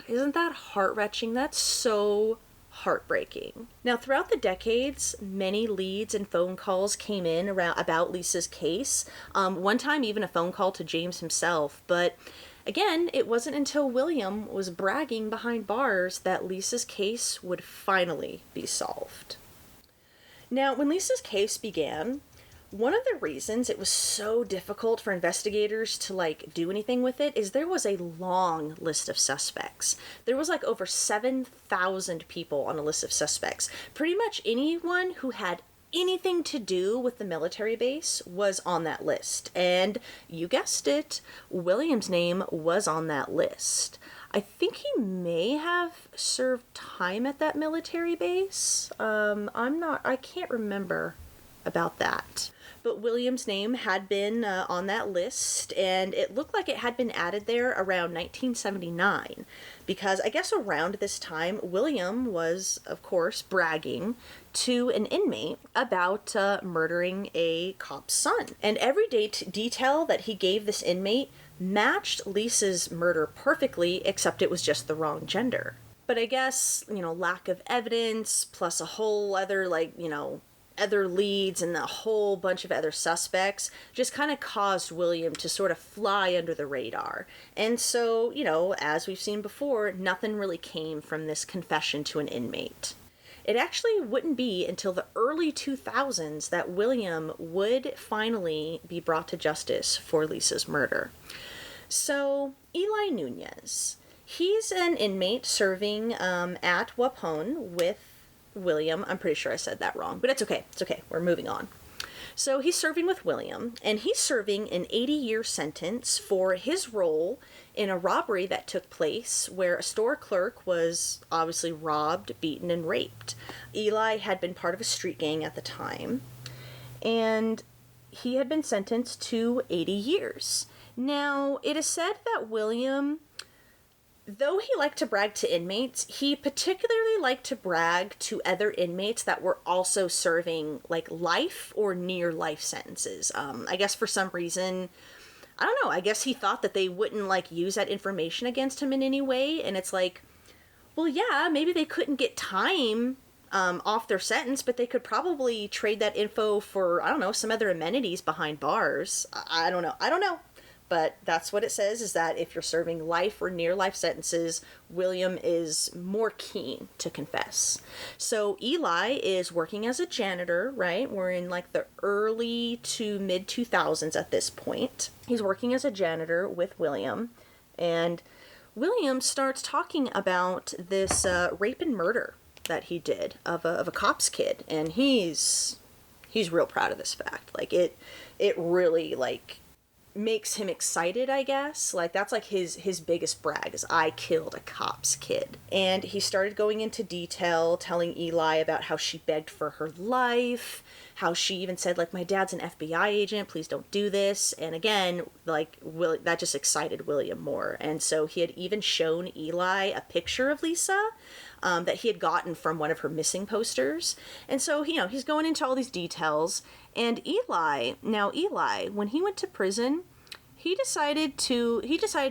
isn't that heart-wrenching? That's so heartbreaking. Now, throughout the decades, many leads and phone calls came in about Lisa's case. One time, even a phone call to James himself, but again, it wasn't until William was bragging behind bars that Lisa's case would finally be solved. Now, when Lisa's case began, one of the reasons it was so difficult for investigators to do anything with it is there was a long list of suspects. There was over 7,000 people on a list of suspects. Pretty much anyone who had anything to do with the military base was on that list. And you guessed it, William's name was on that list. I think he may have served time at that military base. I can't remember about that. But William's name had been on that list, and it looked like it had been added there around 1979, because I guess around this time, William was, of course, bragging to an inmate about murdering a cop's son. And every detail that he gave this inmate matched Lisa's murder perfectly, except it was just the wrong gender. But I guess, lack of evidence, plus a whole other, other leads and a whole bunch of other suspects just kind of caused William to sort of fly under the radar. And so, as we've seen before, nothing really came from this confession to an inmate. it actually wouldn't be until the early 2000s that William would finally be brought to justice for Lisa's murder. So, Eli Nunez, he's an inmate serving at Wapone with William. I'm pretty sure I said that wrong, but it's okay. It's okay. We're moving on. So he's serving with William, and he's serving an 80-year sentence for his role in a robbery that took place where a store clerk was obviously robbed, beaten, and raped. Eli had been part of a street gang at the time, and he had been sentenced to 80 years. Now, it is said that William, though he liked to brag to inmates, he particularly liked to brag to other inmates that were also serving, like, life or near-life sentences. I guess for some reason, I don't know, I guess he thought that they wouldn't, like, use that information against him in any way, and it's like, well, yeah, maybe they couldn't get time off their sentence, but they could probably trade that info for, I don't know, some other amenities behind bars. I don't know. But that's what it says, is that if you're serving life or near-life sentences, William is more keen to confess. So Eli is working as a janitor, right? We're in like the early to mid-2000s at this point. He's working as a janitor with William, and William starts talking about this rape and murder that he did of a cop's kid, and he's real proud of this fact. Like, it really, like, makes him excited, I guess. Like, that's like his biggest brag, is I killed a cop's kid. And he started going into detail, telling Eli about how she begged for her life, how she even said, like, my dad's an FBI agent, please don't do this. And again, like, that just excited William more. And so he had even shown Eli a picture of Lisa that he had gotten from one of her missing posters. And so, you know, he's going into all these details. And Eli, when he went to prison, he decided to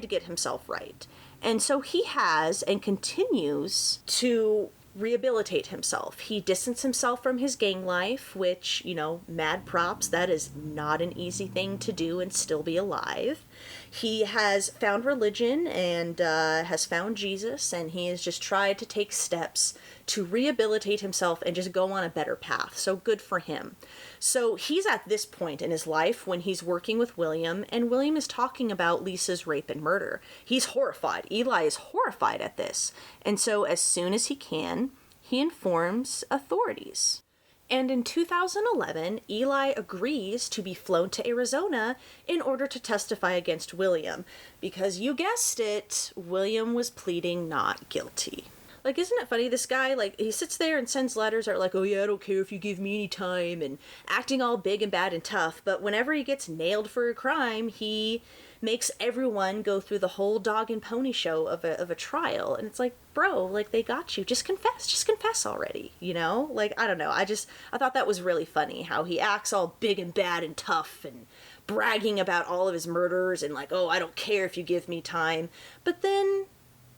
get himself right. And so he has and continues to rehabilitate himself. He distanced himself from his gang life, which, you know, mad props, that is not an easy thing to do and still be alive. He has found religion and has found Jesus, and he has just tried to take steps to rehabilitate himself and just go on a better path. So good for him. So he's at this point in his life when he's working with William, and William is talking about Lisa's rape and murder. He's horrified. Eli is horrified at this. And so as soon as he can, he informs authorities. And in 2011, Eli agrees to be flown to Arizona in order to testify against William. Because you guessed it, William was pleading not guilty. Like, isn't it funny? This guy, like, he sits there and sends letters that are like, oh yeah, I don't care if you give me any time, and acting all big and bad and tough. But whenever he gets nailed for a crime, he makes everyone go through the whole dog and pony show of a trial. And it's like, bro, like, they got you. Just confess already, you know? Like, I don't know. I thought that was really funny, how he acts all big and bad and tough and bragging about all of his murders and like, oh, I don't care if you give me time. But then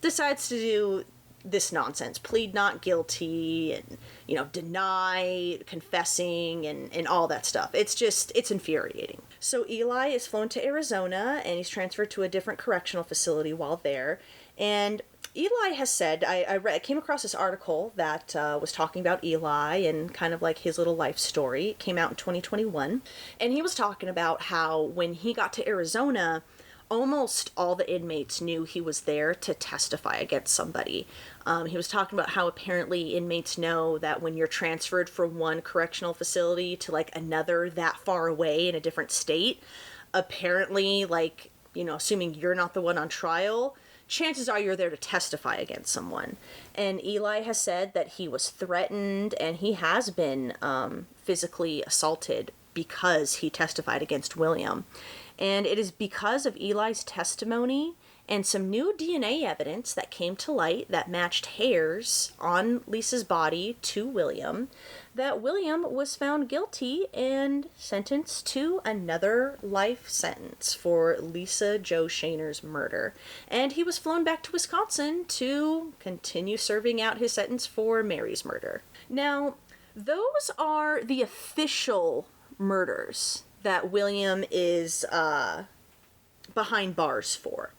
decides to do this nonsense, plead not guilty, and, you know, deny confessing and all that stuff. It's infuriating. So Eli is flown to Arizona, and he's transferred to a different correctional facility while there. And Eli has said, I came across this article that was talking about Eli and kind of like his little life story. It came out in 2021. And he was talking about how when he got to Arizona, almost all the inmates knew he was there to testify against somebody. He was talking about how apparently inmates know that when you're transferred from one correctional facility to like another that far away in a different state, apparently, like, you know, assuming you're not the one on trial, chances are you're there to testify against someone. And Eli has said that he was threatened and he has been physically assaulted because he testified against William. And it is because of Eli's testimony and some new DNA evidence that came to light that matched hairs on Lisa's body to William that William was found guilty and sentenced to another life sentence for Lisa Jo Shaner's murder. And he was flown back to Wisconsin to continue serving out his sentence for Mary's murder. Now, those are the official murders that William is behind bars for.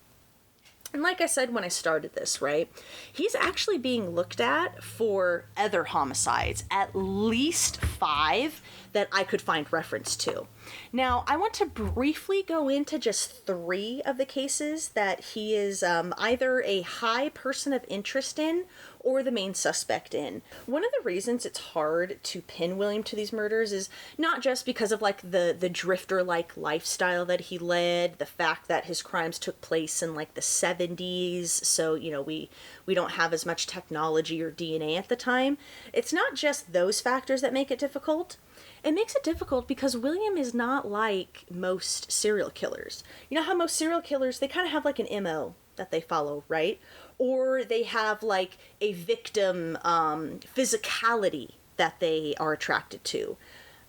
And like I said when I started this, right, he's actually being looked at for other homicides, at least 5 that I could find reference to. Now, I want to briefly go into just 3 of the cases that he is either a high person of interest in or the main suspect in. One of the reasons it's hard to pin William to these murders is not just because of like the drifter-like lifestyle that he led, the fact that his crimes took place in like the 70s, so you know we don't have as much technology or DNA at the time. It's not just those factors that make it difficult. It makes it difficult because William is not like most serial killers. You know how most serial killers, they kind of have like an MO that they follow, right? Or they have like a victim physicality that they are attracted to.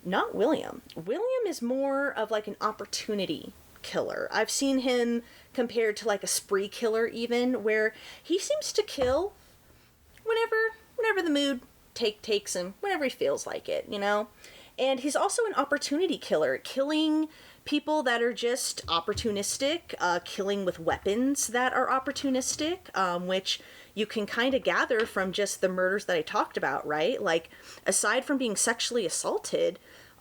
Not William. William is more of like an opportunity killer. I've seen him compared to like a spree killer even, where he seems to kill whenever the mood takes him, whenever he feels like it, you know? And he's also an opportunity killer, killing people that are just opportunistic, killing with weapons that are opportunistic, which you can kind of gather from just the murders that I talked about, right? Like, aside from being sexually assaulted,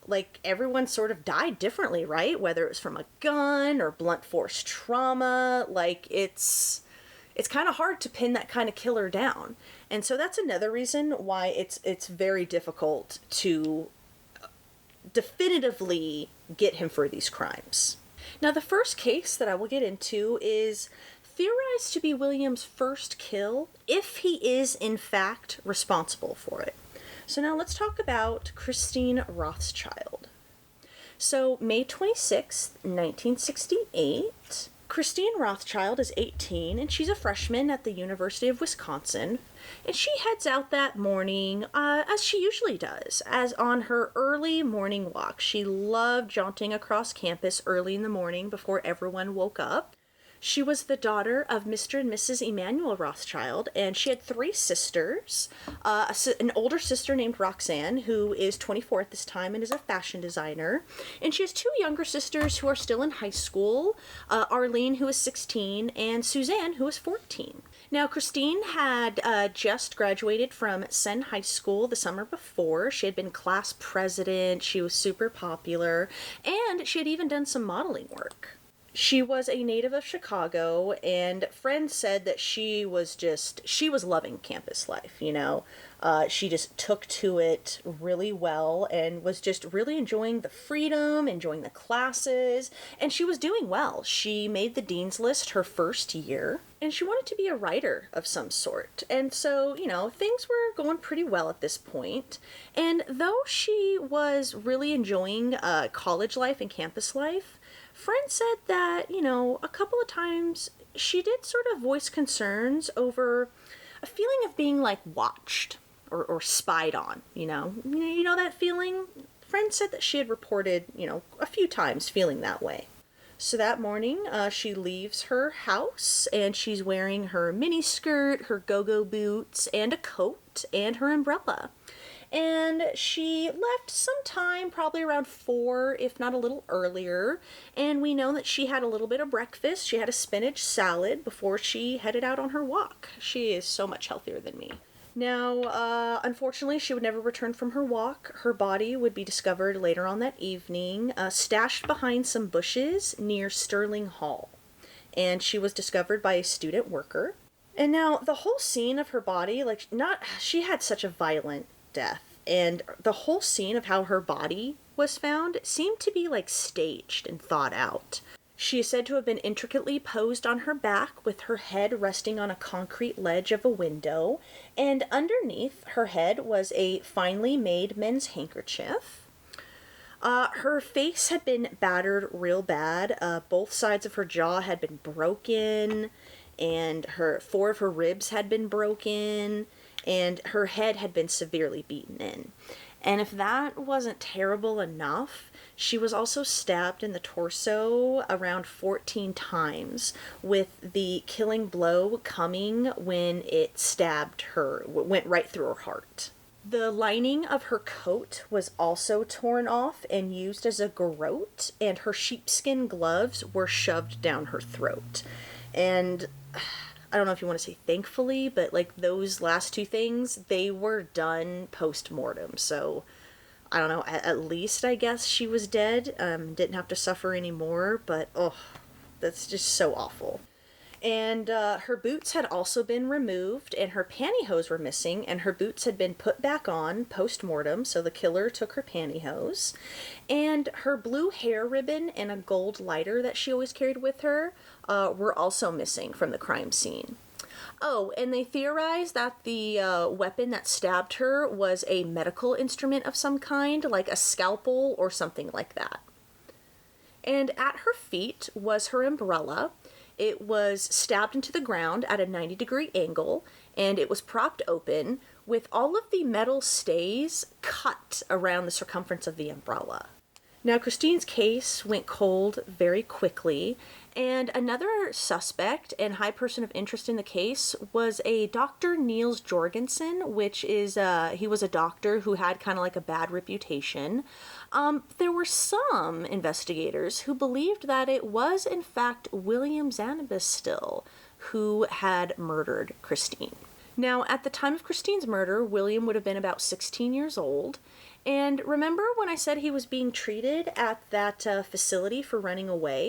like, everyone sort of died differently, right? Whether it was from a gun or blunt force trauma, like, it's kind of hard to pin that kind of killer down. And so that's another reason why it's very difficult to definitively get him for these crimes. Now, the first case that I will get into is theorized to be William's first kill, if he is in fact responsible for it. So now let's talk about Christine Rothschild. So May 26th, 1968, Christine Rothschild is 18 and she's a freshman at the University of Wisconsin, and she heads out that morning as she usually does, as on her early morning walk. She loved jaunting across campus early in the morning before everyone woke up. She was the daughter of Mr. and Mrs. Emanuel Rothschild, and she had 3 sisters. An older sister named Roxanne, who is 24 at this time and is a fashion designer. And she has 2 younger sisters who are still in high school, Arlene, who is 16, and Suzanne, who is 14. Now, Christine had just graduated from Senn High School the summer before. She had been class president, she was super popular, and she had even done some modeling work. She was a native of Chicago, and friends said that she was loving campus life, you know. She just took to it really well and was just really enjoying the freedom, enjoying the classes, and she was doing well. She made the dean's list her first year, and she wanted to be a writer of some sort. And so, you know, things were going pretty well at this point. And though she was really enjoying college life and campus life, friends said that, you know, a couple of times she did sort of voice concerns over a feeling of being, like, watched or spied on, you know? You know that feeling? Friends said that she had reported, you know, a few times feeling that way. So that morning, she leaves her house, and she's wearing her mini skirt, her go-go boots, and a coat, and her umbrella. And she left sometime, probably around 4, if not a little earlier. And we know that she had a little bit of breakfast. She had a spinach salad before she headed out on her walk. She is so much healthier than me. Now, unfortunately, she would never return from her walk. Her body would be discovered later on that evening, stashed behind some bushes near Sterling Hall. And she was discovered by a student worker. And now, the whole scene of her body, she had such a violent death, and the whole scene of how her body was found seemed to be like staged and thought out. She is said to have been intricately posed on her back with her head resting on a concrete ledge of a window, and underneath her head was a finely made men's handkerchief. Her face had been battered real bad. Both sides of her jaw had been broken, and 4 of her ribs had been broken, and her head had been severely beaten in. And if that wasn't terrible enough, she was also stabbed in the torso around 14 times, with the killing blow coming when it stabbed her, went right through her heart. The lining of her coat was also torn off and used as a garrote, and her sheepskin gloves were shoved down her throat. And I don't know if you want to say thankfully, but like those last two things, they were done post-mortem. So I don't know, at least I guess she was dead, didn't have to suffer anymore, but oh, that's just so awful. And her boots had also been removed, and her pantyhose were missing, and her boots had been put back on post-mortem, so the killer took her pantyhose. And her blue hair ribbon and a gold lighter that she always carried with her were also missing from the crime scene. Oh, and they theorized that the weapon that stabbed her was a medical instrument of some kind, like a scalpel or something like that. And at her feet was her umbrella. It was stabbed into the ground at a 90-degree angle, and it was propped open with all of the metal stays cut around the circumference of the umbrella. Now, Christine's case went cold very quickly, and another suspect and high person of interest in the case was a Dr. Niels Jorgensen, which is, he was a doctor who had kind of like a bad reputation. There were some investigators who believed that it was, in fact, William Zamastil who had murdered Christine. Now, at the time of Christine's murder, William would have been about 16 years old. And remember when I said he was being treated at that facility for running away?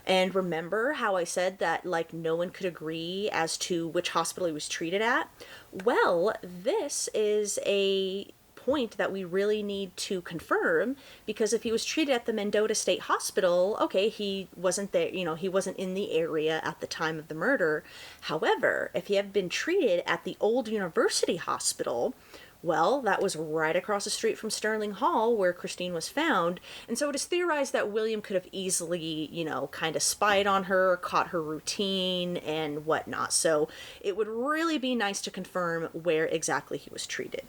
And remember how I said that, like, no one could agree as to which hospital he was treated at? Well, this is a point that we really need to confirm, because if he was treated at the Mendota State Hospital, okay, he wasn't there, he wasn't in the area at the time of the murder. However, if he had been treated at the old University Hospital, well, that was right across the street from Sterling Hall, where Christine was found, and so it is theorized that William could have easily, kind of spied on her, caught her routine, and whatnot. So it would really be nice to confirm where exactly he was treated.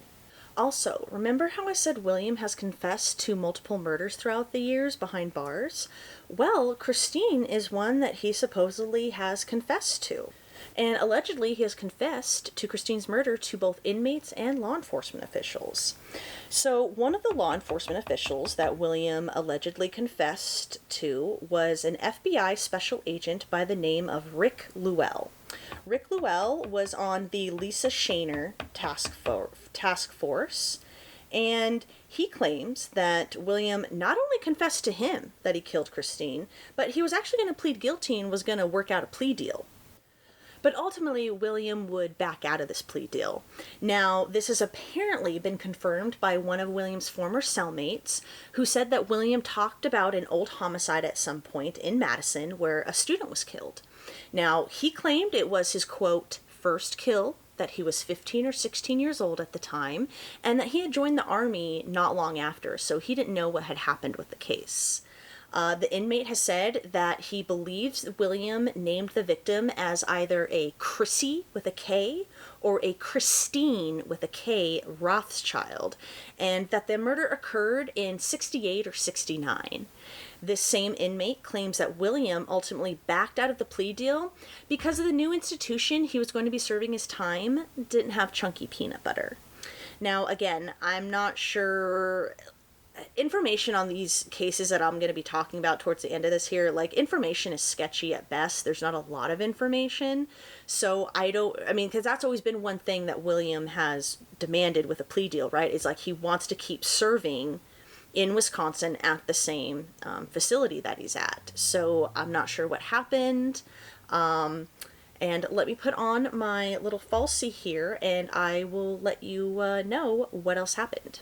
Also, remember how I said William has confessed to multiple murders throughout the years behind bars? Well, Christine is one that he supposedly has confessed to. And allegedly he has confessed to Christine's murder to both inmates and law enforcement officials. So one of the law enforcement officials that William allegedly confessed to was an FBI special agent by the name of Rick Llewell. Rick Llewell was on the Lisa Shaner task force, and he claims that William not only confessed to him that he killed Christine, but he was actually going to plead guilty and was going to work out a plea deal. But ultimately, William would back out of this plea deal. Now, this has apparently been confirmed by one of William's former cellmates, who said that William talked about an old homicide at some point in Madison where a student was killed. Now, he claimed it was his, quote, first kill, that he was 15 or 16 years old at the time, and that he had joined the army not long after, so he didn't know what had happened with the case. The inmate has said that he believes William named the victim as either a Chrissy with a K or a Christine with a K Rothschild, and that the murder occurred in 68 or 69. This same inmate claims that William ultimately backed out of the plea deal because of the new institution he was going to be serving his time didn't have chunky peanut butter. Now, again, I'm not sure. Information on these cases that I'm going to be talking about towards the end of this here, like, information is sketchy at best. There's not a lot of information. So because that's always been one thing that William has demanded with a plea deal, right? Is like he wants to keep serving in Wisconsin at the same facility that he's at. So I'm not sure what happened. And let me put on my little falsie here, and I will let you know what else happened.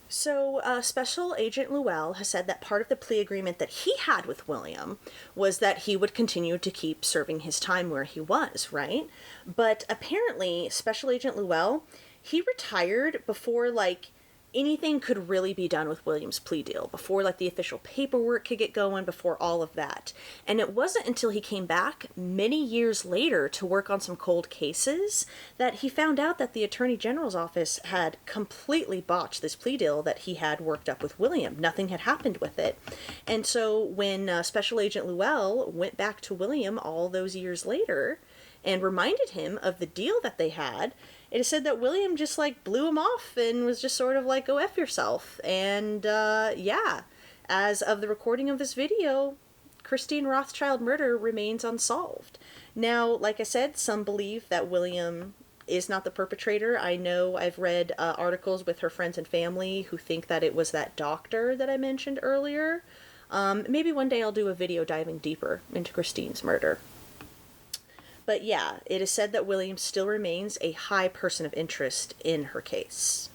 So, Special Agent Llewell has said that part of the plea agreement that he had with William was that he would continue to keep serving his time where he was, right? But apparently, Special Agent Llewell, he retired before, anything could really be done with William's plea deal, before, the official paperwork could get going, before all of that. And it wasn't until he came back many years later to work on some cold cases that he found out that the Attorney General's office had completely botched this plea deal that he had worked up with William. Nothing had happened with it. And so when Special Agent Llewell went back to William all those years later and reminded him of the deal that they had, it is said that William just, blew him off and was just sort of go F yourself. And, as of the recording of this video, Christine Rothschild murder remains unsolved. Now, like I said, some believe that William is not the perpetrator. I know I've read articles with her friends and family who think that it was that doctor that I mentioned earlier. Maybe one day I'll do a video diving deeper into Christine's murder. But yeah, it is said that William still remains a high person of interest in her case.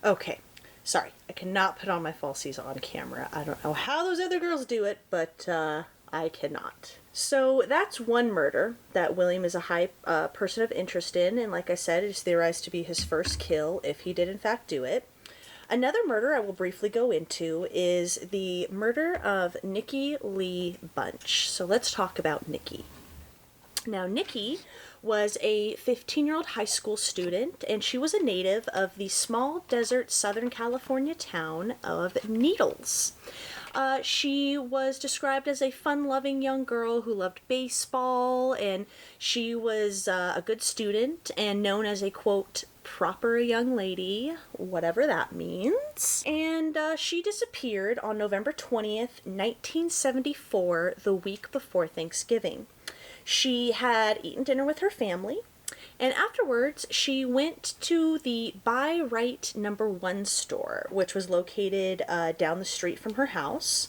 Okay, sorry, I cannot put on my falsies on camera. I don't know how those other girls do it, but I cannot. So that's one murder that William is a high person of interest in, and like I said, it is theorized to be his first kill, if he did in fact do it. Another murder I will briefly go into is the murder of Nikki Lee Bunch. So let's talk about Nikki. Now, Nikki was a 15-year-old high school student, and she was a native of the small desert Southern California town of Needles. She was described as a fun-loving young girl who loved baseball, and she was a good student and known as a, quote, proper young lady, whatever that means. And she disappeared on November 20th, 1974, the week before Thanksgiving. She had eaten dinner with her family, and afterwards she went to the Buy Right number 1 store, which was located down the street from her house,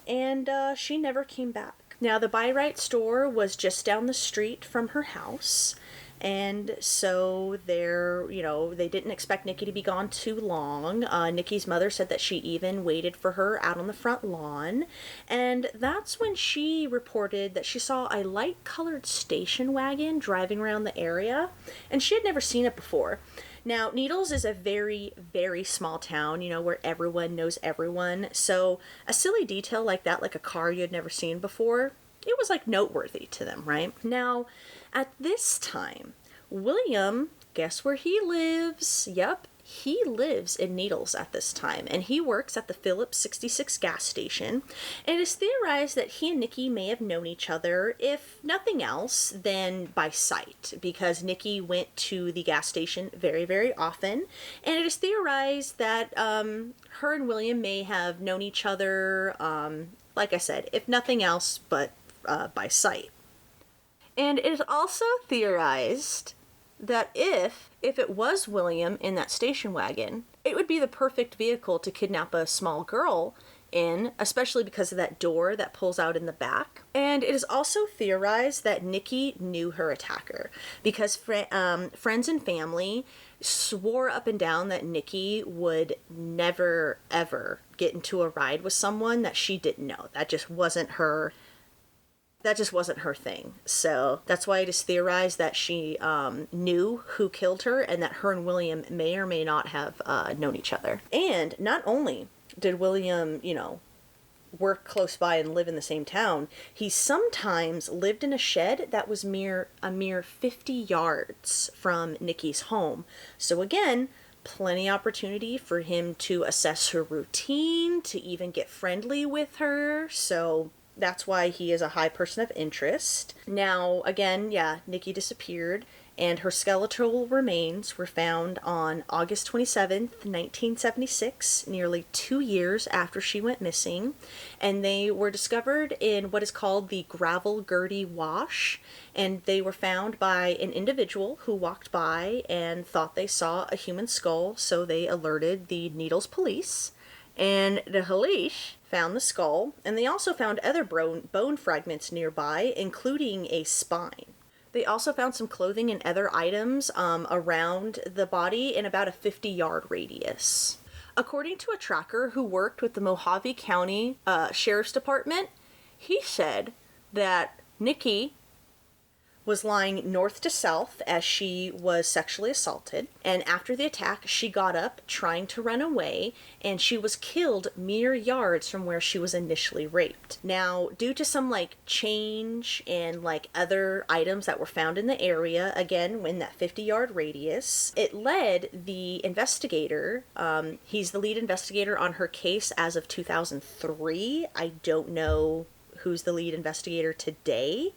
and she never came back. Now, the Buy Right store was just down the street from her house, and so they didn't expect Nikki to be gone too long. Nikki's mother said that she even waited for her out on the front lawn, and that's when she reported that she saw a light-colored station wagon driving around the area, and she had never seen it before. Now, Needles is a very, very small town, where everyone knows everyone, so a silly detail like that, like a car you had never seen before, it was noteworthy to them, right? Now, at this time, William, guess where he lives? Yep, he lives in Needles at this time, and he works at the Phillips 66 gas station. And it is theorized that he and Nikki may have known each other, if nothing else, than by sight, because Nikki went to the gas station very, very often. And it is theorized that her and William may have known each other, like I said, if nothing else, but by sight. And it is also theorized that if it was William in that station wagon, it would be the perfect vehicle to kidnap a small girl in, especially because of that door that pulls out in the back. And it is also theorized that Nikki knew her attacker, because friends and family swore up and down that Nikki would never, ever get into a ride with someone that she didn't know. That just wasn't her thing. So that's why it is theorized that she knew who killed her, and that her and William may or may not have known each other. And not only did William, work close by and live in the same town, he sometimes lived in a shed that was a mere 50 yards from Nikki's home. So again, plenty opportunity for him to assess her routine, to even get friendly with her. So that's why he is a high person of interest. Now, again, Nikki disappeared, and her skeletal remains were found on August 27th, 1976, nearly 2 years after she went missing, and they were discovered in what is called the Gravel Gertie Wash, and they were found by an individual who walked by and thought they saw a human skull, so they alerted the Needles police, and the police found the skull, and they also found other bone fragments nearby, including a spine. They also found some clothing and other items around the body in about a 50-yard radius. According to a tracker who worked with the Mojave County Sheriff's Department, he said that Nikki was lying north to south as she was sexually assaulted, and after the attack she got up trying to run away, and she was killed mere yards from where she was initially raped. Now, due to some change and other items that were found in the area, again in that 50-yard radius, it led the investigator, he's the lead investigator on her case as of 2003. I don't know who's the lead investigator today,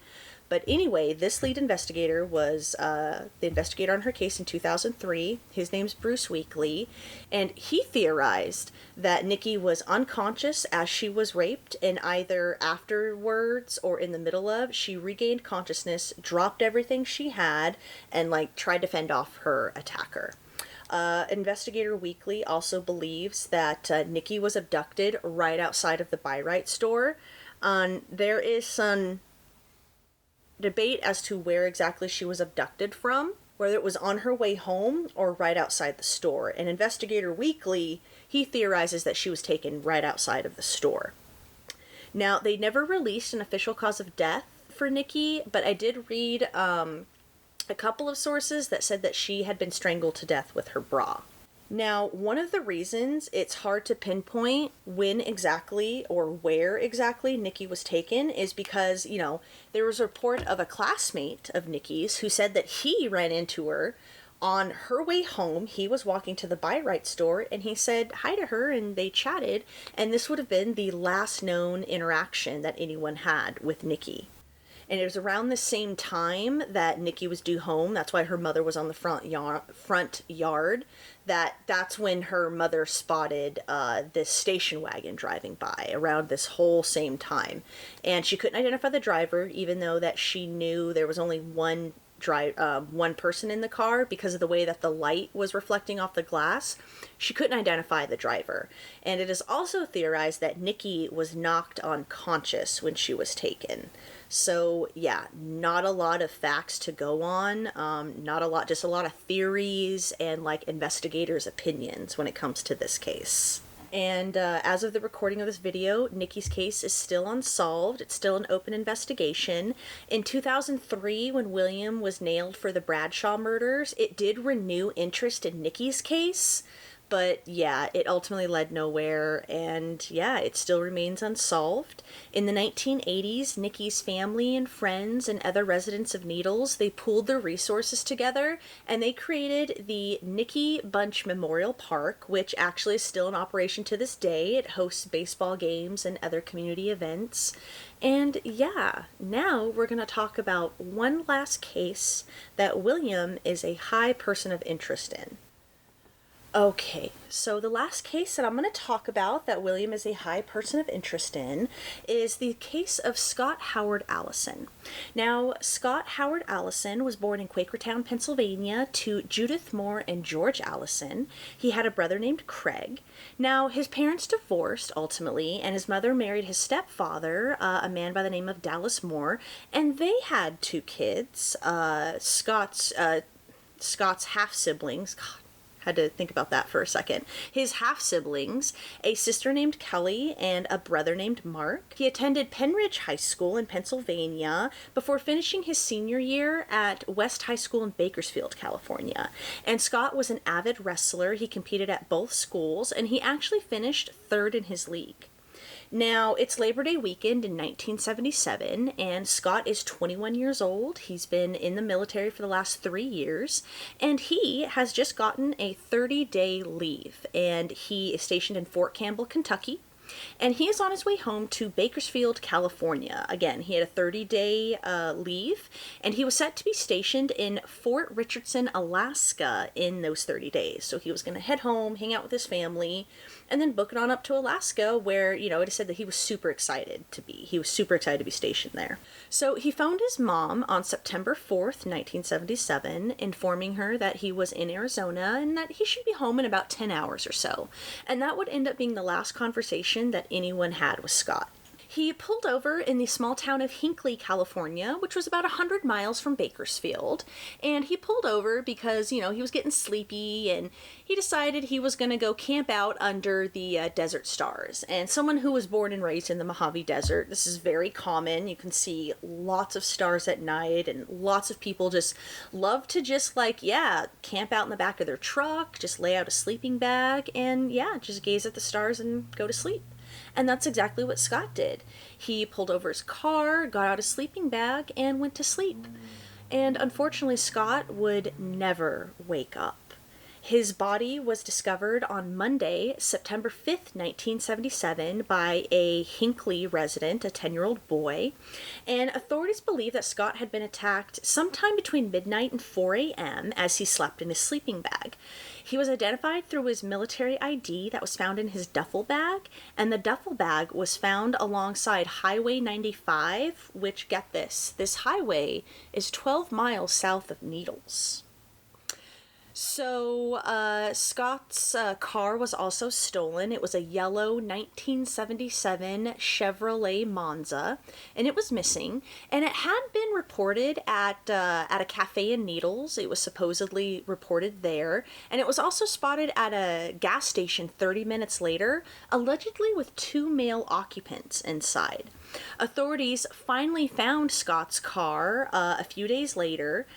But anyway, this lead investigator was the investigator on her case in 2003. His name's Bruce Weekly, and he theorized that Nikki was unconscious as she was raped, and either afterwards or in the middle of, she regained consciousness, dropped everything she had, and tried to fend off her attacker. Investigator Weekly also believes that Nikki was abducted right outside of the buy right store. There is some debate as to where exactly she was abducted from, whether it was on her way home or right outside the store. And Investigator Weekly, he theorizes that she was taken right outside of the store. Now, they never released an official cause of death for Nikki, but I did read a couple of sources that said that she had been strangled to death with her bra. Now, one of the reasons it's hard to pinpoint when exactly or where exactly Nikki was taken is because, there was a report of a classmate of Nikki's who said that he ran into her on her way home. He was walking to the buy right store and he said hi to her and they chatted, and this would have been the last known interaction that anyone had with Nikki. And it was around the same time that Nikki was due home. That's why her mother was on the front yard. That's when her mother spotted this station wagon driving by around this whole same time. And she couldn't identify the driver, even though that she knew there was only one person in the car because of the way that the light was reflecting off the glass. She couldn't identify the driver. And it is also theorized that Nikki was knocked unconscious when she was taken. So yeah, not a lot of facts to go on, just a lot of theories and investigators' opinions when it comes to this case. And as of the recording of this video, Nikki's case is still unsolved. It's still an open investigation. In 2003, when William was nailed for the Bradshaw murders, it did renew interest in Nikki's case. But yeah, it ultimately led nowhere, and yeah, it still remains unsolved. In the 1980s, Nikki's family and friends and other residents of Needles, they pooled their resources together, and they created the Nikki Bunch Memorial Park, which actually is still in operation to this day. It hosts baseball games and other community events. And yeah, now we're going to talk about one last case that William is a high person of interest in. Okay, so the last case that I'm going to talk about that William is a high person of interest in is the case of Scott Howard Allison. Now, Scott Howard Allison was born in Quakertown, Pennsylvania to Judith Moore and George Allison. He had a brother named Gregg. Now, his parents divorced ultimately, and his mother married his stepfather, a man by the name of Dallas Moore, and they had two kids, Scott's half-siblings. God, had to think about that for a second. His half-siblings, a sister named Kelly and a brother named Mark. He attended Penridge High School in Pennsylvania before finishing his senior year at West High School in Bakersfield, California. And Scott was an avid wrestler. He competed at both schools, and he actually finished third in his league. Now, it's Labor Day weekend in 1977, and Scott is 21 years old. He's been in the military for the last 3 years, and he has just gotten a 30-day leave, and he is stationed in Fort Campbell, Kentucky. And he is on his way home to Bakersfield, California. Again, he had a 30-day leave, and he was set to be stationed in Fort Richardson, Alaska in those 30 days. So he was going to head home, hang out with his family, and then book it on up to Alaska where, it said that he was super excited to be. He was super excited to be stationed there. So he phoned his mom on September 4th, 1977, informing her that he was in Arizona and that he should be home in about 10 hours or so. And that would end up being the last conversation that anyone had with Scott. He pulled over in the small town of Hinckley, California, which was about 100 miles from Bakersfield. And he pulled over because, he was getting sleepy, and he decided he was going to go camp out under the desert stars. And someone who was born and raised in the Mojave Desert, this is very common. You can see lots of stars at night, and lots of people just love to camp out in the back of their truck, just lay out a sleeping bag, and just gaze at the stars and go to sleep. And that's exactly what Scott did. He pulled over his car, got out a sleeping bag, and went to sleep. And unfortunately, Scott would never wake up. His body was discovered on Monday, September 5th, 1977, by a Hinckley resident, a 10-year-old boy, and authorities believe that Scott had been attacked sometime between midnight and 4 a.m. as he slept in his sleeping bag. He was identified through his military ID that was found in his duffel bag, and the duffel bag was found alongside Highway 95, which, get this highway is 12 miles south of Needles. So, Scott's car was also stolen. It was a yellow 1977 Chevrolet Monza, and it was missing. And it had been reported at a cafe in Needles. It was supposedly reported there. And it was also spotted at a gas station 30 minutes later, allegedly with 2 male occupants inside. Authorities finally found Scott's car a few days later,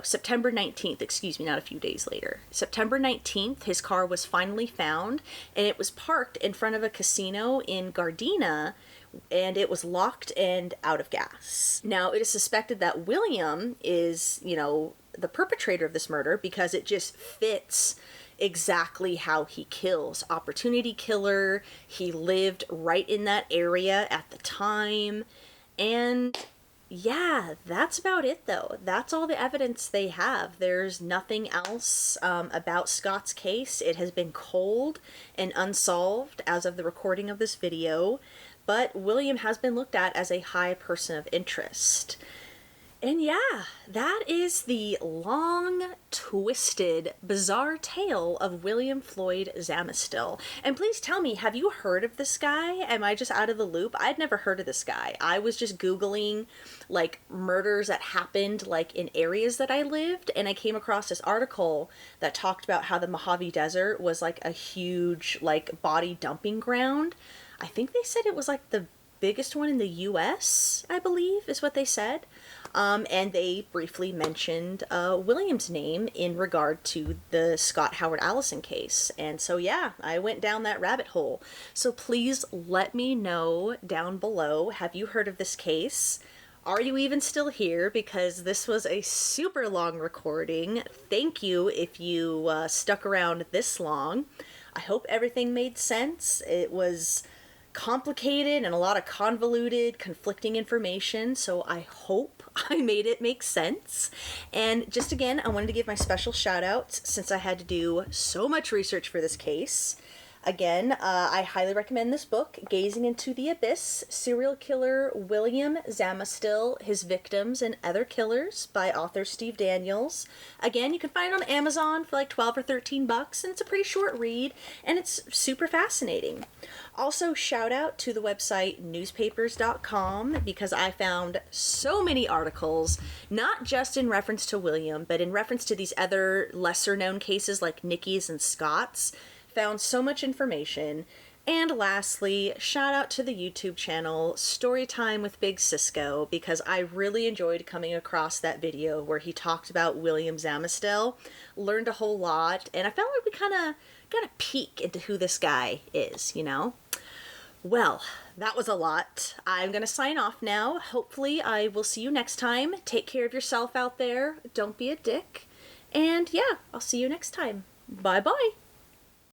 September 19th, excuse me, not a few days later. September 19th, his car was finally found, and it was parked in front of a casino in Gardena, and it was locked and out of gas. Now, it is suspected that William is, the perpetrator of this murder because it just fits exactly how he kills. Opportunity killer, he lived right in that area at the time, and yeah, that's about it though. That's all the evidence they have. There's nothing else about Scott's case. It has been cold and unsolved as of the recording of this video, but William has been looked at as a high person of interest. And yeah, that is the long, twisted, bizarre tale of William Floyd Zamastil. And please tell me, have you heard of this guy? Am I just out of the loop? I'd never heard of this guy. I was just Googling, murders that happened, in areas that I lived, and I came across this article that talked about how the Mojave Desert was, a huge, body dumping ground. I think they said it was, the biggest one in the U.S., I believe, is what they said. And they briefly mentioned William's name in regard to the Scott Howard Allison case. And so, yeah, I went down that rabbit hole. So please let me know down below, have you heard of this case? Are you even still here? Because this was a super long recording. Thank you if you stuck around this long. I hope everything made sense. It was complicated and a lot of convoluted, conflicting information, so I hope I made it make sense. And just again, I wanted to give my special shout outs since I had to do so much research for this case. Again, I highly recommend this book, Gazing into the Abyss, Serial Killer William Zamastil, His Victims, and Other Killers by author Steve Daniels. Again, you can find it on Amazon for 12 or 13 bucks, and it's a pretty short read, and it's super fascinating. Also, shout out to the website newspapers.com because I found so many articles, not just in reference to William, but in reference to these other lesser known cases like Nikki's and Scott's. Found so much information. And lastly, shout out to the YouTube channel Storytime with Big Cisco because I really enjoyed coming across that video where he talked about William Zamastil, learned a whole lot, and I felt like we kind of got a peek into who this guy is, Well, that was a lot. I'm going to sign off now. Hopefully I will see you next time. Take care of yourself out there. Don't be a dick. And yeah, I'll see you next time. Bye-bye.